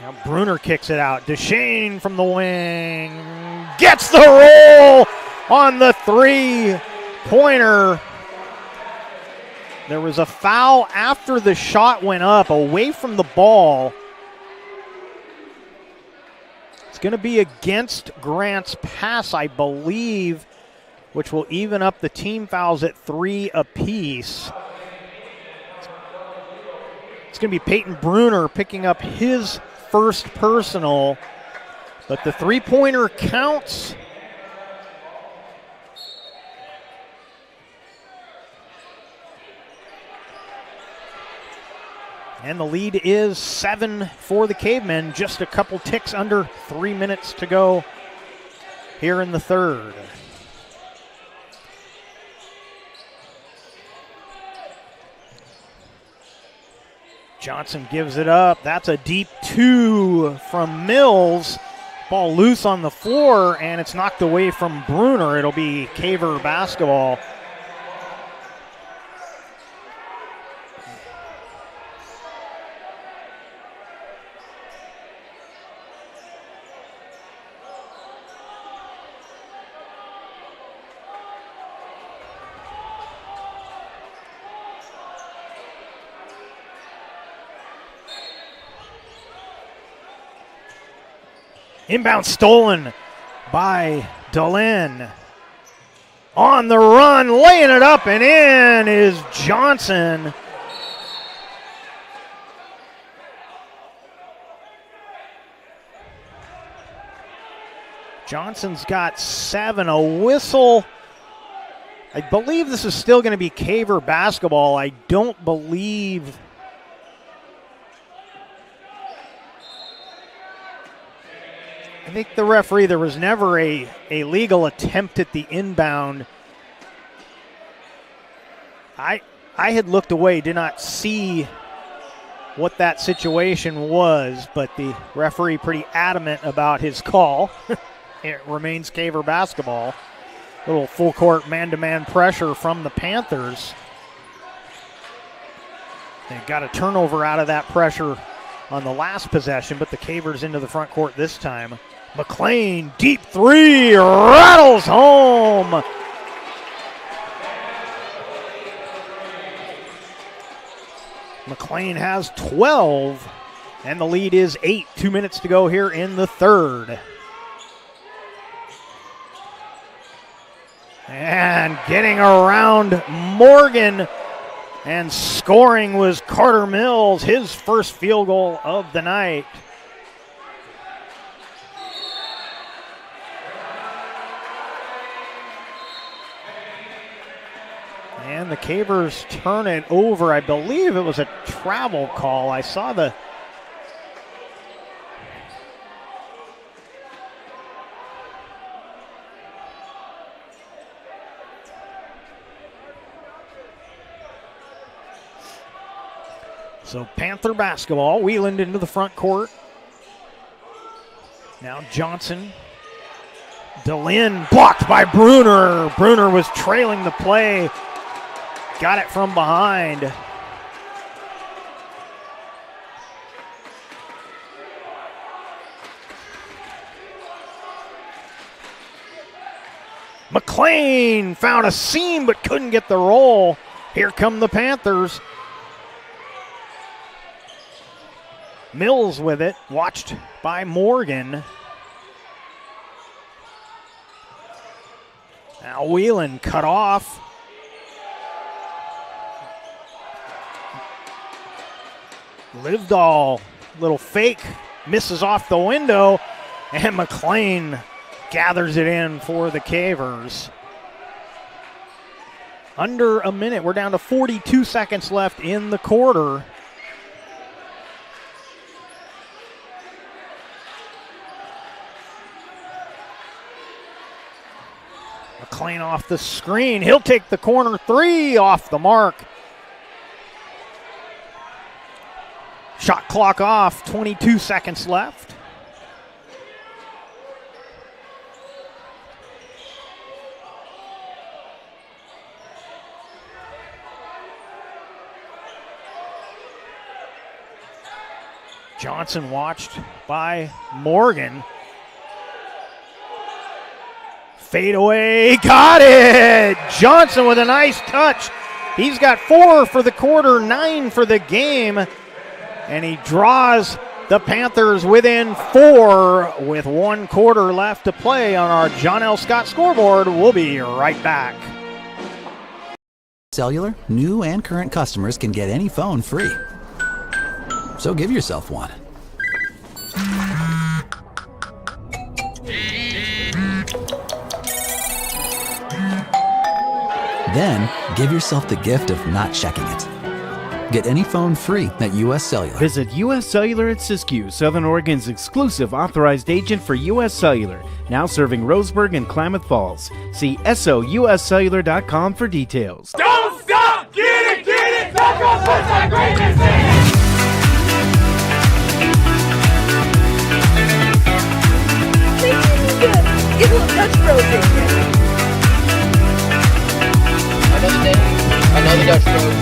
Now Bruner kicks it out. Duchesne from the wing. Gets the roll on the 3-pointer. There was a foul after the shot went up, away from the ball. It's going to be against Grants Pass, I believe, which will even up the team fouls at 3 apiece. It's going to be Peyton Bruner picking up his first personal, but the 3-pointer counts. And the lead is 7 for the Cavemen. Just a couple ticks under 3 minutes to go here in the third. Johnson gives it up. That's a deep 2 from Mills. Ball loose on the floor, and it's knocked away from Bruner. It'll be Caver basketball. Inbound stolen by Delin. On the run, laying it up and in is Johnson. Johnson's got 7, a whistle. I believe this is still going to be Caver basketball. I don't believe... I think the referee, there was never a legal attempt at the inbound I had looked away, did not see what that situation was, but the referee pretty adamant about his call. It remains Caver basketball. Little full court man-to-man pressure from the Panthers. They got a turnover out of that pressure on the last possession, but the Cavers into the front court this time. McLean, deep three, rattles home. McLean has 12, and the lead is 8. 2 minutes to go here in the third. And getting around Morgan and scoring was Carter Mills, his first field goal of the night. And the Cavers turn it over. I believe it was a travel call. I saw the... So Panther basketball, Wieland into the front court. Now Johnson. DeLynn blocked by Bruner. Bruner was trailing the play. Got it from behind. McLean found a seam but couldn't get the roll. Here come the Panthers. Mills with it, watched by Morgan. Now Whelan cut off. Livedall, little fake, misses off the window, and McLean gathers it in for the Cavers. Under a minute, we're down to 42 seconds left in the quarter. McLean off the screen. He'll take the corner three off the mark. Shot clock off, 22 seconds left. Johnson watched by Morgan. Fade away, got it! Johnson with a nice touch. He's got 4 for the quarter, 9 for the game. And he draws the Panthers within 4 with 1 quarter left to play on our John L. Scott scoreboard. We'll be right back. Cellular, new and current customers can get any phone free. So give yourself one. Then, give yourself the gift of not checking it. Get any phone free at US Cellular. Visit US Cellular at Siskiyou, Southern Oregon's exclusive authorized agent for US Cellular, now serving Roseburg and Klamath Falls. See SOUScellular.com for details. Don't stop! Get it! Metro puts that greatness in it! Get a little Dutch Bros in here. Another Dutch Bros.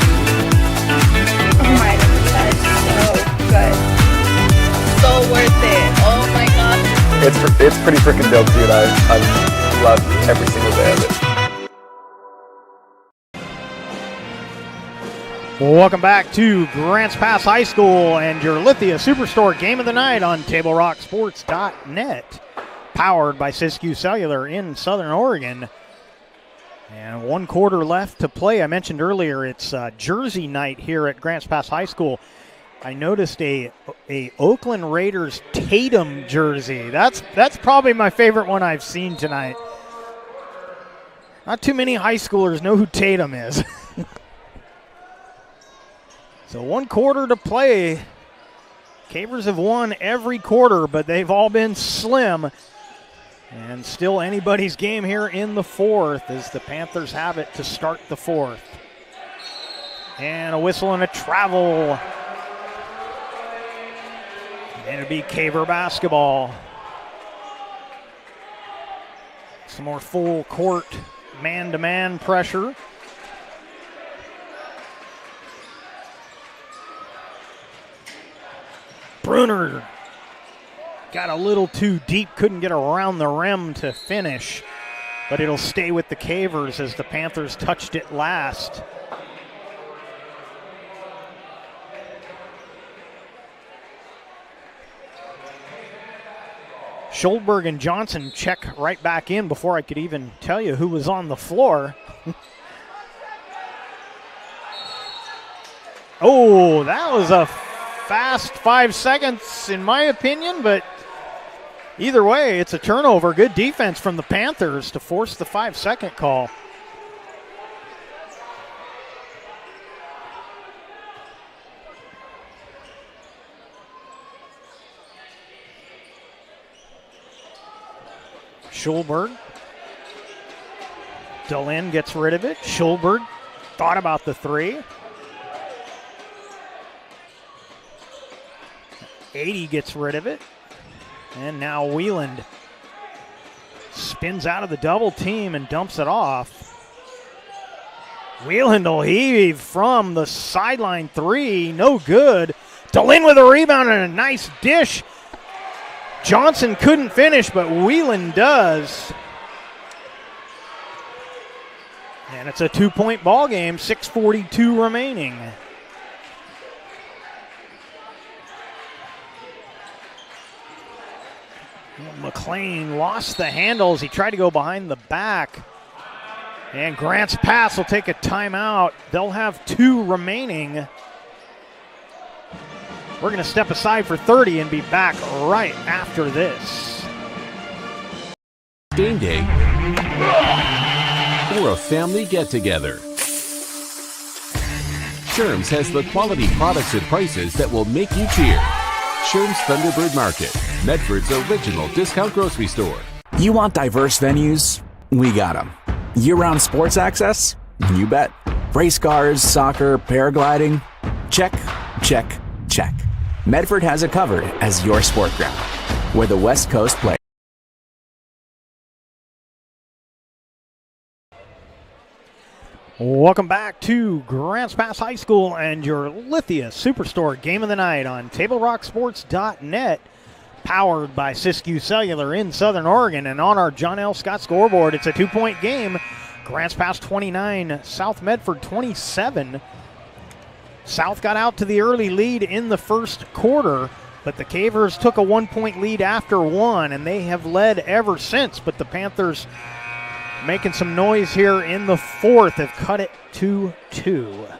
Oh my God, that's so good. So worth it. Oh my God. It's pretty freaking dope, dude. I've loved every single day of it. Welcome back to Grants Pass High School and your Lithia Superstore Game of the Night on TableRockSports.net. Powered by Siskiyou Cellular in Southern Oregon. And 1 quarter left to play. I mentioned earlier it's Jersey night here at Grants Pass High School. I noticed a Oakland Raiders Tatum jersey. That's probably my favorite one I've seen tonight. Not too many high schoolers know who Tatum is. So 1 quarter to play. Cavers have won every quarter, but they've all been slim. And still anybody's game here in the fourth as the Panthers have it to start the fourth. And a whistle and a travel. And it'll be Caver basketball. Some more full court man-to-man pressure. Bruner got a little too deep, couldn't get around the rim to finish, but it'll stay with the Cavers as the Panthers touched it last. Schulberg and Johnson check right back in before I could even tell you who was on the floor. Oh, that was a fast 5 seconds in my opinion, but either way, it's a turnover. Good defense from the Panthers to force the 5-second call. Schulberg. Delin gets rid of it. Schulberg thought about the three. 80 gets rid of it. And now Wieland spins out of the double team and dumps it off. Wieland will heave from the sideline three. No good. Delin with a rebound and a nice dish. Johnson couldn't finish, but Wieland does. And it's a 2-point ball game, 6:42 remaining. McLean lost the handles. He tried to go behind the back. And Grant's pass will take a timeout. They'll have 2 remaining. We're going to step aside for 30 and be back right after this. Game day or a family get-together. Sherm's has the quality products and prices that will make you cheer. Sherm's Thunderbird Market, Medford's original discount grocery store. You want diverse venues? We got them. Year-round sports access? You bet. Race cars, soccer, paragliding? Check, check, check. Medford has it covered as your sport ground, where the West Coast plays. Welcome back to Grants Pass High School and your Lithia Superstore Game of the Night on TableRockSports.net, powered by Siskiyou Cellular in Southern Oregon. And on our John L. Scott scoreboard, it's a 2-point game. Grants Pass 29, South Medford 27. South got out to the early lead in the first quarter, but the Cavers took a 1-point lead after one, and they have led ever since. But the Panthers making some noise here in the fourth have cut it 2-2.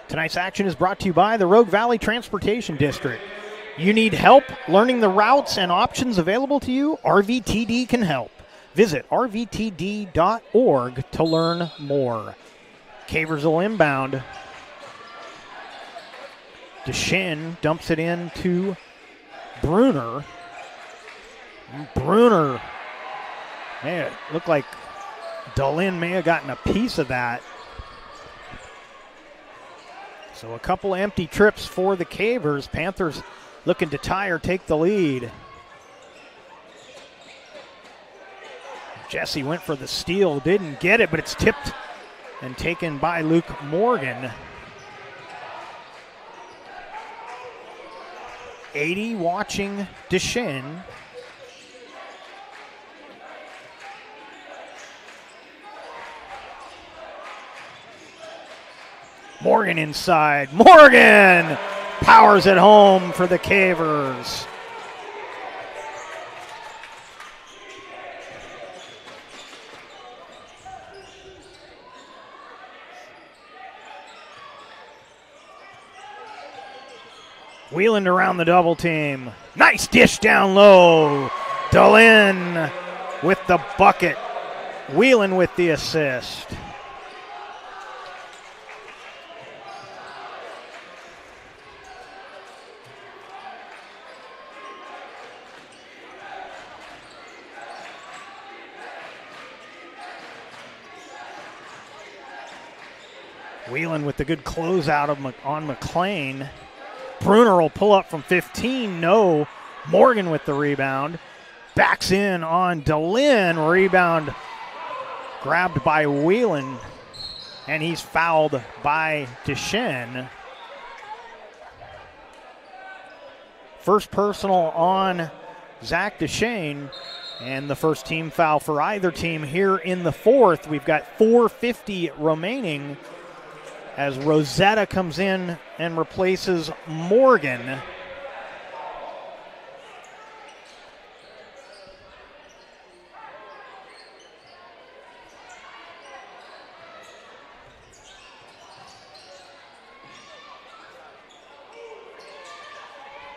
Tonight's action is brought to you by the Rogue Valley Transportation District. You need help learning the routes and options available to you? RVTD can help. Visit rvtd.org to learn more. Cavers will inbound. Deschênes dumps it in to Bruner. Bruner, man, it looked like Delin may have gotten a piece of that. So a couple empty trips for the Cavers. Panthers looking to tie or take the lead. Jesse went for the steal, didn't get it, but it's tipped and taken by Luke Morgan. 80 watching Deschênes. Morgan inside. Morgan powers it home for the Cavers. Wheeling around the double team. Nice dish down low. Delin with the bucket. Wheeling with the assist. Whelan with the good closeout on McLean. Bruner will pull up from 15. No. Morgan with the rebound. Backs in on DeLynn. Rebound grabbed by Whelan. And he's fouled by Deschen. First personal on Zach Deschen. And the first team foul for either team here in the fourth. We've got 4:50 remaining as Rosetta comes in and replaces Morgan.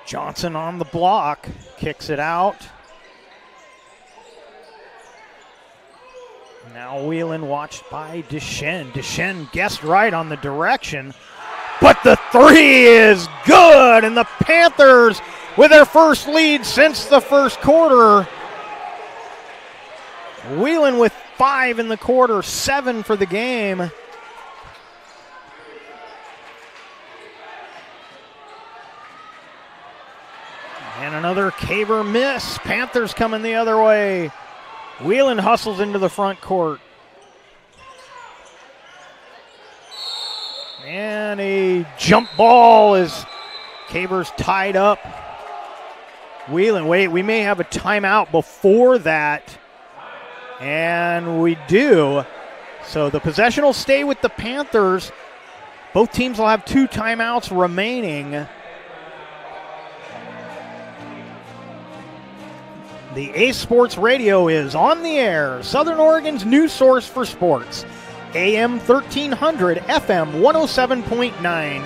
Johnson on the block, kicks it out. Now Whelan watched by Deschen. Deschen guessed right on the direction, but the three is good, and the Panthers with their first lead since the first quarter. Whelan with 5 in the quarter, 7 for the game. And another Caver miss. Panthers coming the other way. Whelan hustles into the front court. And a jump ball as Caver's tied up. Whelan, wait, we may have a timeout before that. And we do. So the possession will stay with the Panthers. Both teams will have 2 timeouts remaining. The Ace Sports Radio is on the air, Southern Oregon's new source for sports. AM 1300, FM 107.9,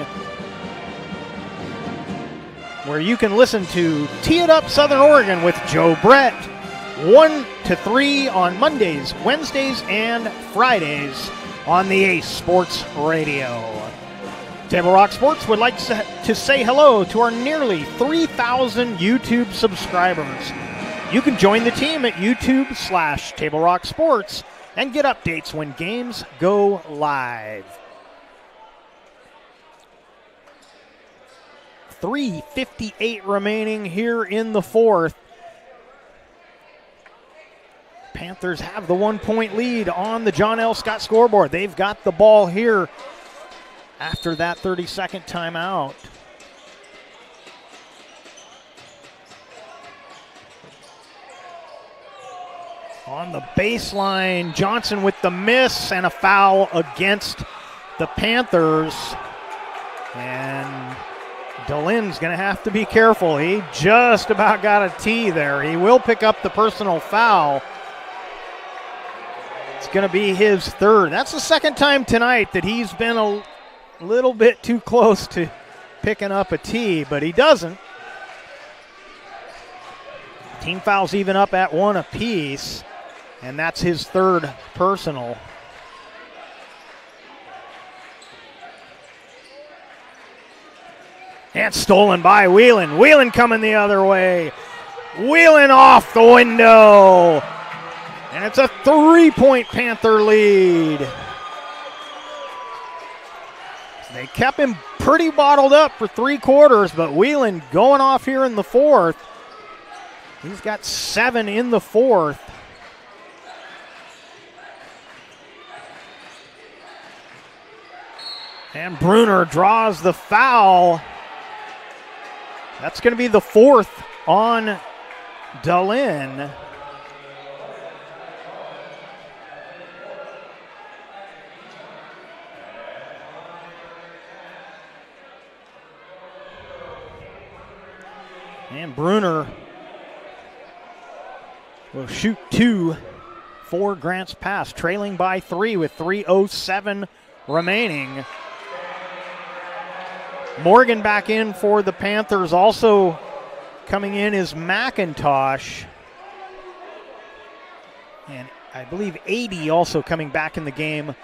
where you can listen to Tee It Up Southern Oregon with Joe Brett, 1 to 3 on Mondays, Wednesdays, and Fridays on the Ace Sports Radio. Table Rock Sports would like to say hello to our nearly 3,000 YouTube subscribers. You can join the team at YouTube/Table Rock Sports and get updates when games go live. 3:58 remaining here in the fourth. Panthers have the 1-point lead on the John L. Scott scoreboard. They've got the ball here after that 30-second timeout. On the baseline, Johnson with the miss and a foul against the Panthers. And DeLynn's going to have to be careful. He just about got a tee there. He will pick up the personal foul. It's going to be his third. That's the second time tonight that he's been a little bit too close to picking up a tee, but he doesn't. Team fouls even up at 1 apiece. And that's his third personal. And stolen by Whelan. Whelan coming the other way. Whelan off the window. And it's a 3-point Panther lead. They kept him pretty bottled up for 3 quarters, but Whelan going off here in the fourth. He's got 7 in the fourth. And Bruner draws the foul. That's going to be the 4th on DeLynn. And Bruner will shoot 2 for Grants Pass, trailing by 3 with 3:07 remaining. Morgan back in for the Panthers. Also coming in is McIntosh. And I believe 80 also coming back in the game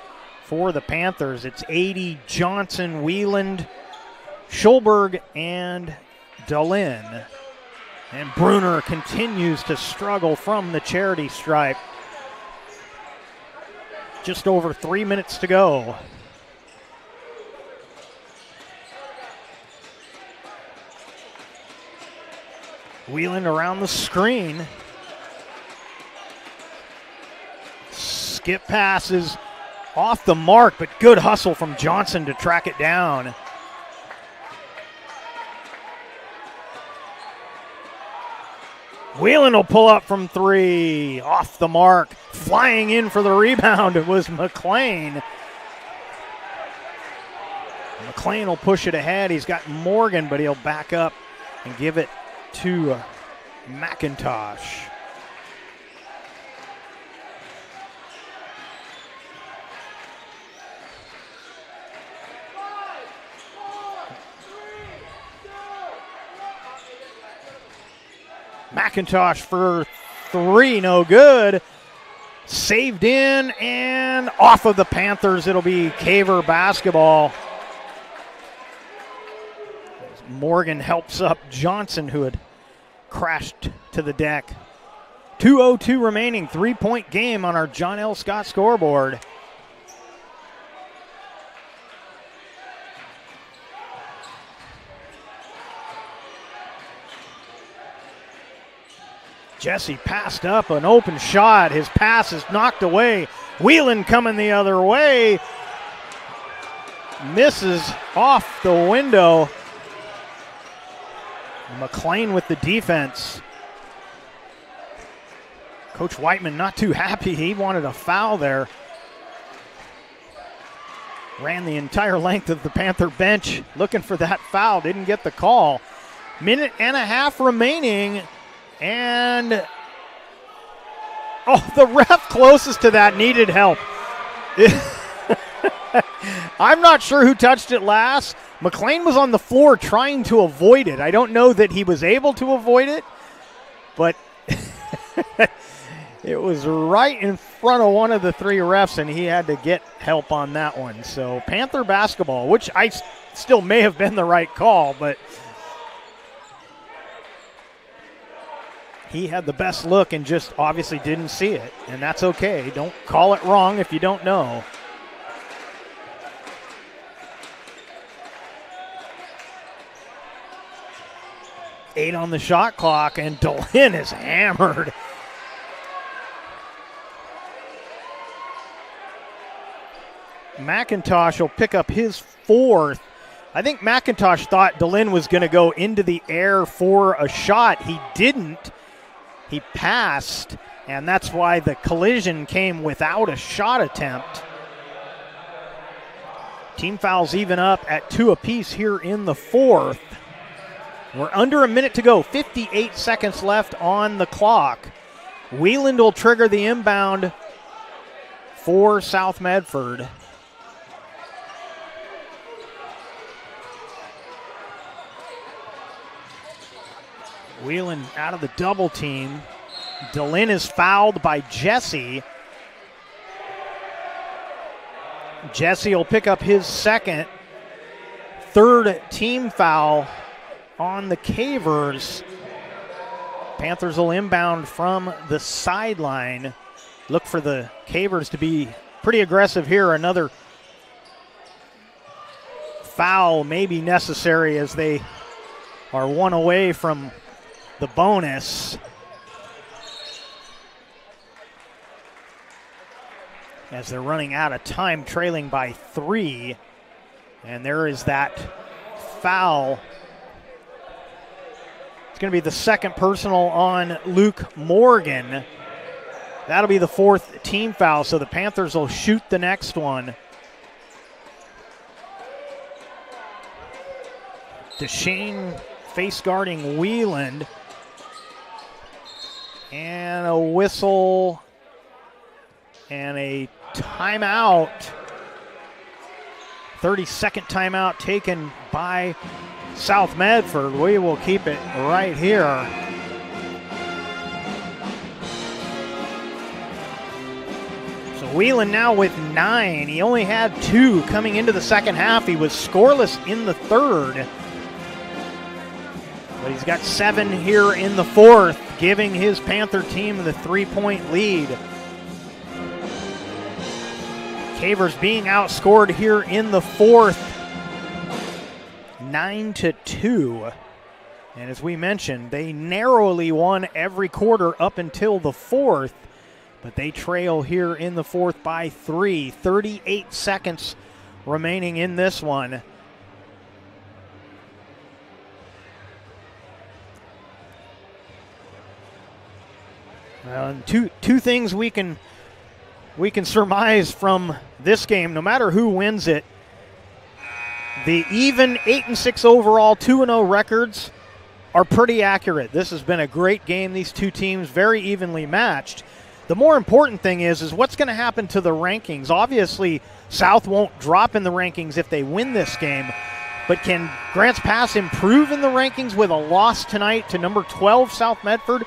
for the Panthers. It's 80, Johnson, Wieland, Schulberg, and DeLynn. And Bruner continues to struggle from the charity stripe. Just over 3 minutes to go. Wheeling around the screen. Skip passes off the mark, but good hustle from Johnson to track it down. Wheelan will pull up from three, off the mark. Flying in for the rebound, it was McLean. McLean will push it ahead. He's got Morgan, but he'll back up and give it to McIntosh. McIntosh for three, no good. Saved in and off of the Panthers. It'll be Caver basketball. Morgan helps up Johnson, who had crashed to the deck. 2:02 remaining, 3-point game on our John L. Scott scoreboard. Jesse passed up an open shot. His pass is knocked away. Whelan coming the other way. Misses off the window. McLean with the defense. Coach Whiteman not too happy. He wanted a foul there. Ran the entire length of the Panther bench looking for that foul. Didn't get the call. Minute and a half remaining. And, the ref closest to that needed help. I'm not sure who touched it last. McLean was on the floor trying to avoid it. I don't know that he was able to avoid it, but it was right in front of one of the three refs, and he had to get help on that one. So Panther basketball, which I still may have been the right call, but he had the best look and just obviously didn't see it, and that's okay. Don't call it wrong if you don't know. Eight on the shot clock, and Dehlin is hammered. McIntosh will pick up his fourth. I think McIntosh thought Dehlin was going to go into the air for a shot. He didn't. He passed, and that's why the collision came without a shot attempt. Team fouls even up at 2 apiece here in the fourth. We're under a minute to go, 58 seconds left on the clock. Wheeland will trigger the inbound for South Medford. Wheelan out of the double team. Dehlin is fouled by Jesse. Jesse will pick up his second. Third team foul on the Cavers. Panthers will inbound from the sideline. Look for the Cavers to be pretty aggressive here. Another foul may be necessary as they are one away from the bonus. As they're running out of time, trailing by 3. And there is that foul. It's going to be the second personal on Luke Morgan. That'll be the fourth team foul, so the Panthers will shoot the next one. DeShane face guarding Wheeland. And a whistle and a timeout. 30-second timeout taken by South Medford. We will keep it right here. So Wheelan now with 9. He only had 2 coming into the second half. He was scoreless in the third. But he's got 7 here in the fourth, giving his Panther team the 3-point lead. Cavers being outscored here in the fourth, 9-2. And as we mentioned, they narrowly won every quarter up until the fourth, but they trail here in the fourth by 3. 38 seconds remaining in this one. Two things we can surmise from this game, no matter who wins it. The even 8-6 overall, 2-0 records are pretty accurate. This has been a great game. These two teams very evenly matched. The more important thing is what's going to happen to the rankings. Obviously, South won't drop in the rankings if they win this game, but can Grants Pass improve in the rankings with a loss tonight to number 12 South Medford?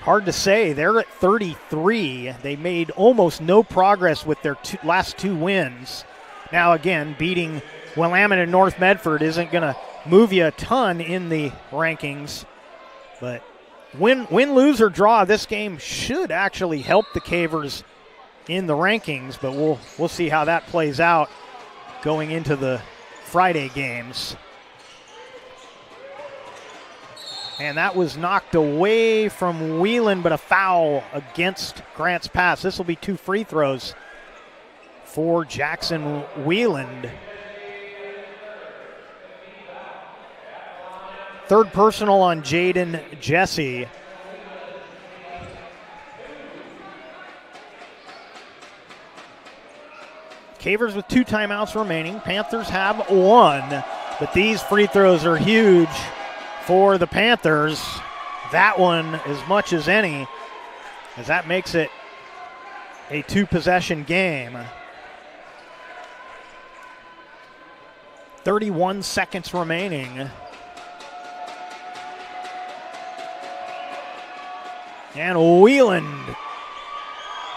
Hard to say. They're at 33. They made almost no progress with their last two wins. Now, again, beating Willamette and North Medford isn't going to move you a ton in the rankings. But win, lose, or draw, this game should actually help the Cavers in the rankings. But we'll see how that plays out going into the Friday games. And that was knocked away from Whelan, but a foul against Grants Pass. This will be 2 free throws for Jackson Whelan. Third personal on Jaden Jesse. Cavers with 2 timeouts remaining. Panthers have 1, but these free throws are huge for the Panthers. That one as much as any, as that makes it a 2-possession game. 31 seconds remaining. And Whelan,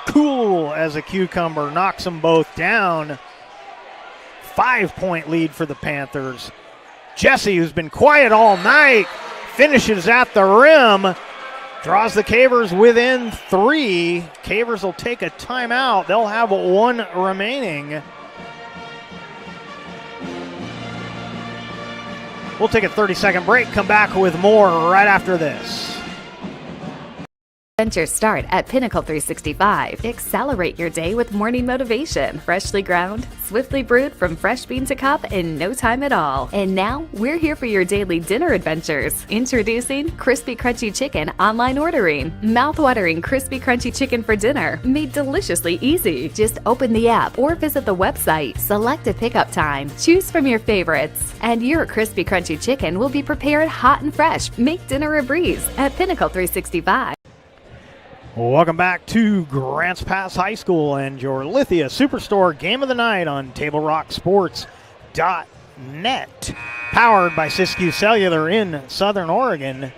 cool as a cucumber, knocks them both down. 5-point lead for the Panthers. Jesse, who's been quiet all night, finishes at the rim, draws the Cavers within 3. Cavers will take a timeout. They'll have 1 remaining. We'll take a 30-second break, come back with more right after this. Adventures start at Pinnacle 365. Accelerate your day with morning motivation. Freshly ground, swiftly brewed from fresh bean to cup in no time at all. And now, we're here for your daily dinner adventures. Introducing Crispy Crunchy Chicken online ordering. Mouth-watering Crispy Crunchy Chicken for dinner, made deliciously easy. Just open the app or visit the website. Select a pickup time. Choose from your favorites. And your Crispy Crunchy Chicken will be prepared hot and fresh. Make dinner a breeze at Pinnacle 365. Welcome back to Grants Pass High School and your Lithia Superstore Game of the Night on TableRockSports.net. Powered by Siskiyou Cellular in Southern Oregon.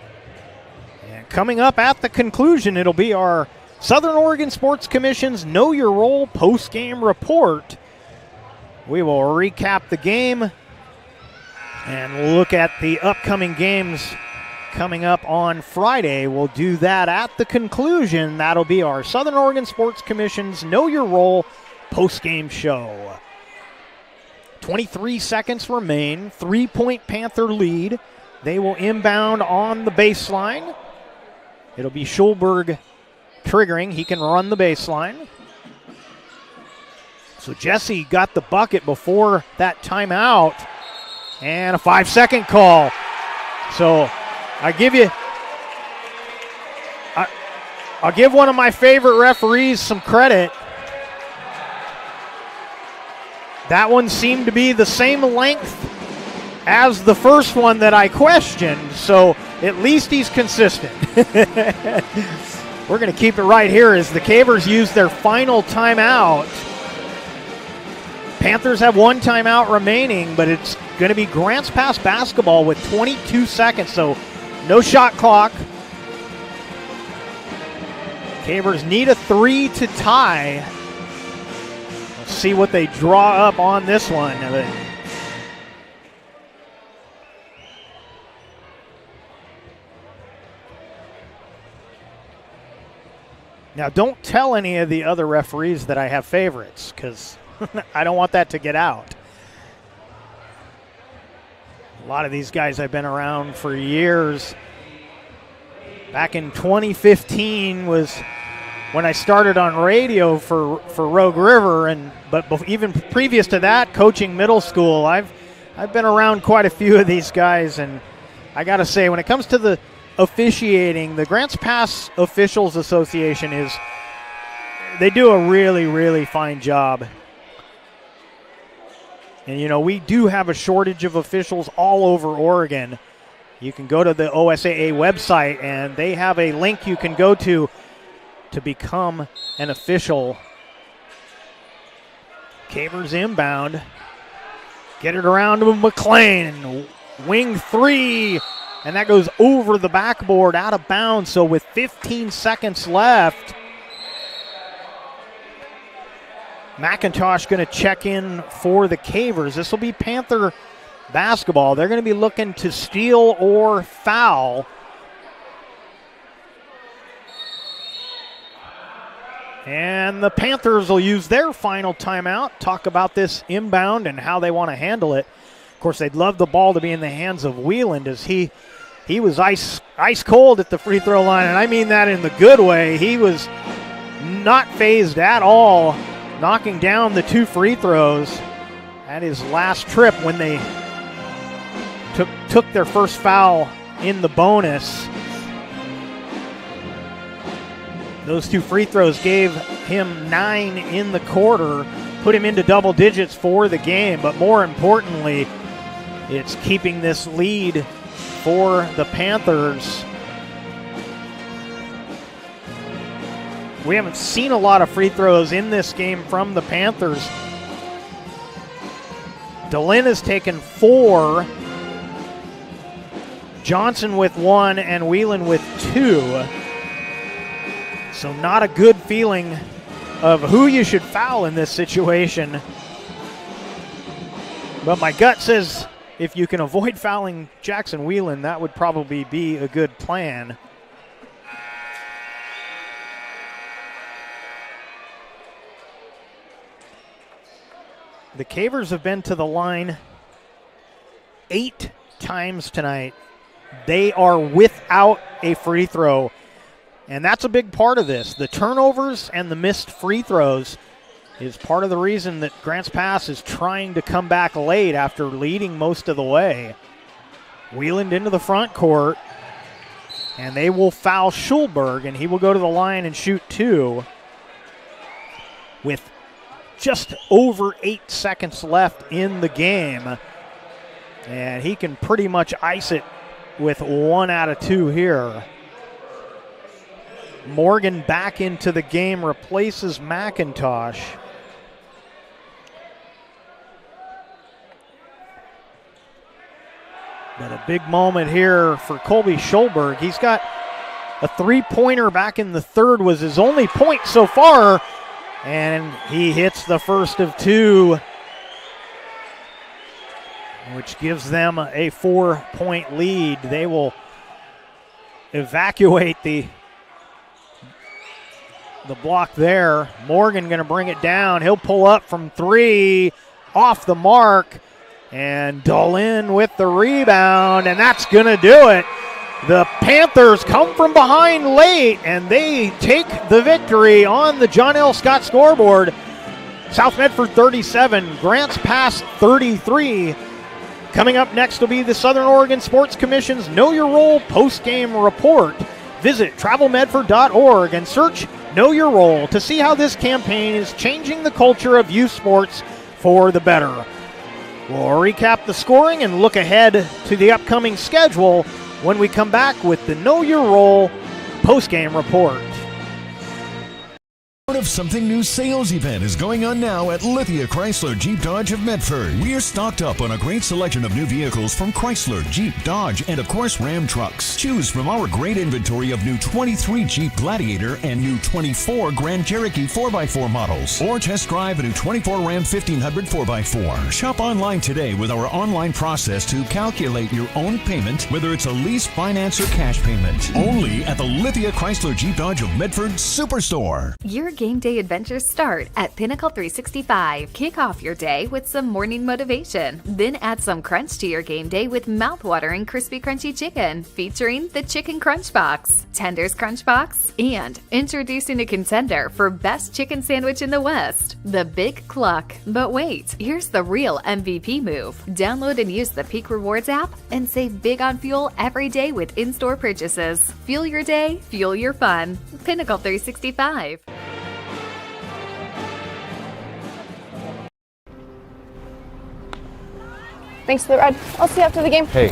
And coming up at the conclusion, it'll be our Southern Oregon Sports Commission's Know Your Role post-game report. We will recap the game and look at the upcoming games coming up on Friday. We'll do that at the conclusion. That'll be our Southern Oregon Sports Commission's Know Your Role post-game show. 23 seconds remain. 3-point Panther lead. They will inbound on the baseline. It'll be Schulberg triggering. He can run the baseline. So Jesse got the bucket before that timeout. And a 5-second call. So I'll give one of my favorite referees some credit. That one seemed to be the same length as the first one that I questioned, so at least he's consistent. We're going to keep it right here as the Cavers use their final timeout. Panthers have 1 timeout remaining, but it's going to be Grants Pass basketball with 22 seconds, so no shot clock. Cavers need a 3 to tie. We'll see what they draw up on this one. Now, don't tell any of the other referees that I have favorites, because I don't want that to get out. A lot of these guys have been around for years. Back in 2015 was when I started on radio for Rogue River, but even previous to that, coaching middle school, I've been around quite a few of these guys, and I got to say, when it comes to the officiating, the Grants Pass Officials Association they do a really, really fine job. And, you know, we do have a shortage of officials all over Oregon. You can go to the OSAA website, and they have a link you can go to become an official. Cavers inbound. Get it around to McLean. Wing three, and that goes over the backboard, out of bounds. So with 15 seconds left, McIntosh going to check in for the Cavers. This will be Panther basketball. They're going to be looking to steal or foul. And the Panthers will use their final timeout, talk about this inbound and how they want to handle it. Of course, they'd love the ball to be in the hands of Wieland, as he was ice cold at the free throw line, and I mean that in the good way. He was not fazed at all, knocking down the 2 free throws at his last trip when they took their first foul in the bonus. Those 2 free throws gave him 9 in the quarter, put him into double digits for the game, but more importantly, it's keeping this lead for the Panthers. We haven't seen a lot of free throws in this game from the Panthers. DeLynn has taken 4, Johnson with 1, and Whelan with 2. So not a good feeling of who you should foul in this situation. But my gut says if you can avoid fouling Jackson Whelan, that would probably be a good plan. The Cavers have been to the line 8 times tonight. They are without a free throw, and that's a big part of this. The turnovers and the missed free throws is part of the reason that Grants Pass is trying to come back late after leading most of the way. Wieland into the front court, and they will foul Schulberg, and he will go to the line and shoot 2 with just over 8 seconds left in the game. And he can pretty much ice it with 1 out of 2 here. Morgan back into the game, replaces McIntosh. But a big moment here for Colby Schulberg. He's got a 3-pointer back in the third, was his only point so far. And he hits the first of 2, which gives them a 4-point lead. They will evacuate the block there. Morgan going to bring it down. He'll pull up from 3, off the mark, and DeLynn with the rebound, and that's going to do it. The Panthers come from behind late, and they take the victory on the John L. Scott scoreboard. South Medford 37, Grants Pass 33. Coming up next will be the Southern Oregon Sports Commission's Know Your Role post-game report. Visit travelmedford.org and search Know Your Role to see how this campaign is changing the culture of youth sports for the better. We'll recap the scoring and look ahead to the upcoming schedule when we come back with the Know Your Role post-game report. Part of Something New sales event is going on now at Lithia Chrysler Jeep Dodge of Medford. We're stocked up on a great selection of new vehicles from Chrysler, Jeep, Dodge, and of course Ram trucks. Choose from our great inventory of new 23 Jeep Gladiator and new 24 Grand Cherokee 4x4 models, or test drive a new 24 Ram 1500 4x4. Shop online today with our online process to calculate your own payment, whether it's a lease, finance, or cash payment. Only at the Lithia Chrysler Jeep Dodge of Medford Superstore. Your game game day adventures start at Pinnacle 365. Kick off your day with some morning motivation. Then add some crunch to your game day with mouth-watering crispy crunchy chicken, featuring the Chicken Crunch Box, Tender's Crunch Box, and introducing a contender for best chicken sandwich in the West, the Big Cluck. But wait, here's the real MVP move. Download and use the Peak Rewards app and save big on fuel every day with in-store purchases. Fuel your day, fuel your fun. Pinnacle 365. Thanks for the ride. I'll see you after the game. Hey,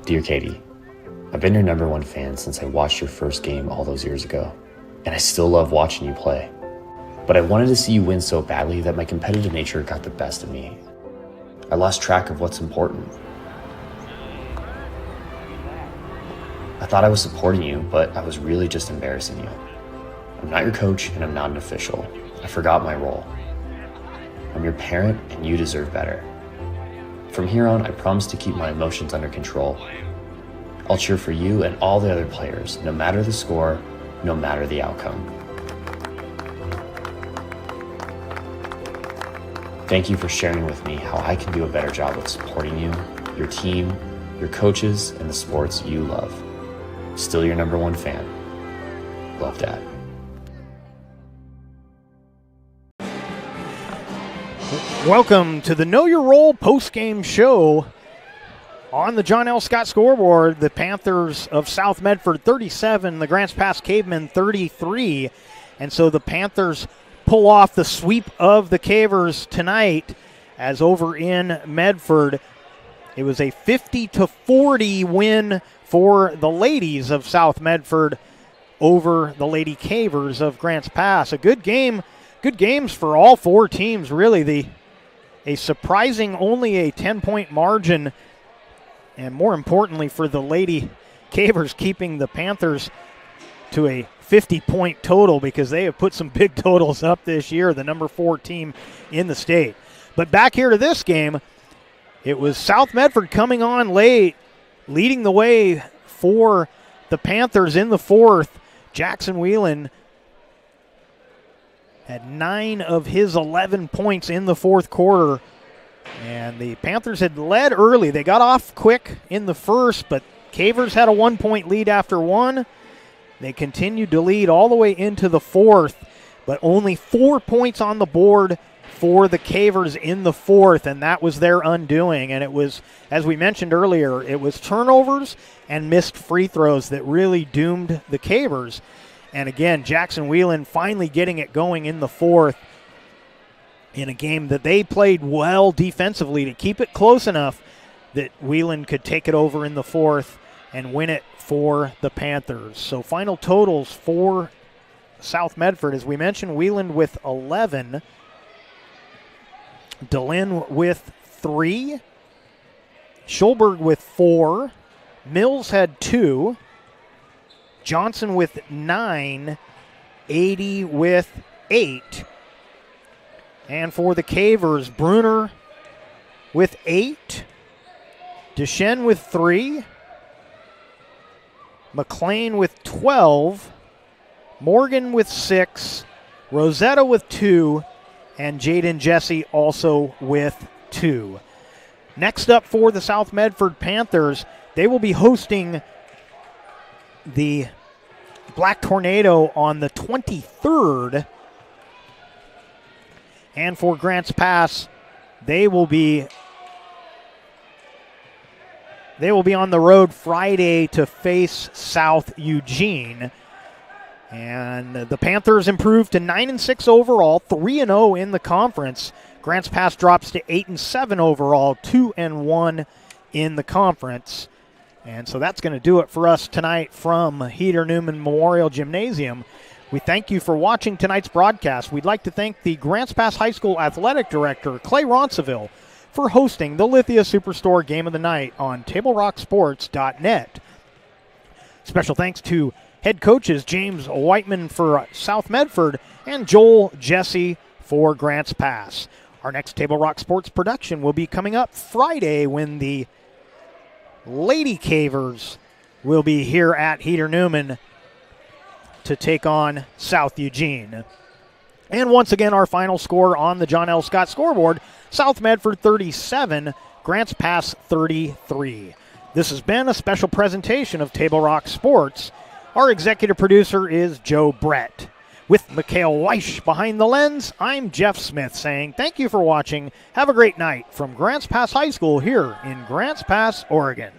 Dear Katie, I've been your #1 fan since I watched your first game all those years ago, and I still love watching you play. But I wanted to see you win so badly that my competitive nature got the best of me. I lost track of what's important. I thought I was supporting you, but I was really just embarrassing you. I'm not your coach, and I'm not an official. I forgot my role. I'm your parent, and you deserve better. From here on, I promise to keep my emotions under control. I'll cheer for you and all the other players, no matter the score, no matter the outcome. Thank you for sharing with me how I can do a better job of supporting you, your team, your coaches, and the sports you love. Still your #1 fan. Love, Dad. Welcome to the Know Your Role post-game show. On the John L. Scott scoreboard, the Panthers of South Medford 37, the Grants Pass Cavemen 33. And so the Panthers pull off the sweep of the Cavers tonight, as over in Medford, it was a 50-40 win for the ladies of South Medford over the Lady Cavers of Grants Pass. A good game, good games for all four teams, really. A surprising only a 10-point margin, and more importantly for the Lady Cavers, keeping the Panthers to a 50-point total, because they have put some big totals up this year, the #4 team in the state. But back here to this game, it was South Medford coming on late, leading the way for the Panthers in the fourth. Jackson Whelan had 9 of his 11 points in the fourth quarter. And the Panthers had led early. They got off quick in the first, but Cavers had a 1-point lead after one. They continued to lead all the way into the fourth, but only 4 points on the board for the Cavers in the fourth, and that was their undoing. And it was, as we mentioned earlier, it was turnovers and missed free throws that really doomed the Cavers. And again, Jackson Whelan finally getting it going in the fourth in a game that they played well defensively to keep it close enough that Whelan could take it over in the fourth and win it for the Panthers. So final totals for South Medford, as we mentioned, Whelan with 11, DeLynn with 3, Schulberg with 4, Mills had 2, Johnson with 9, 80 with 8. And for the Cavers, Bruner with 8, Deschen with 3, McLean with 12, Morgan with 6, Rosetta with 2, and Jaden Jesse also with 2. Next up for the South Medford Panthers, they will be hosting the Black Tornado on the 23rd. And for Grants Pass, they will be on the road Friday to face South Eugene. And the Panthers improved to 9-6 overall, 3-0 in the conference. Grants Pass drops to 8-7 overall, 2-1 in the conference. And so that's going to do it for us tonight from Heater Newman Memorial Gymnasium. We thank you for watching tonight's broadcast. We'd like to thank the Grants Pass High School Athletic Director, Clay Ronceville, for hosting the Lithia Superstore Game of the Night on TableRockSports.net. Special thanks to head coaches James Whiteman for South Medford and Joel Jesse for Grants Pass. Our next Table Rock Sports production will be coming up Friday when the Lady Cavers will be here at Heater Newman to take on South Eugene. And once again, our final score on the John L. Scott scoreboard, South Medford 37, Grants Pass 33. This has been a special presentation of Table Rock Sports. Our executive producer is Joe Brett. With Mikhail Weish behind the lens, I'm Jeff Smith saying thank you for watching. Have a great night from Grants Pass High School here in Grants Pass, Oregon.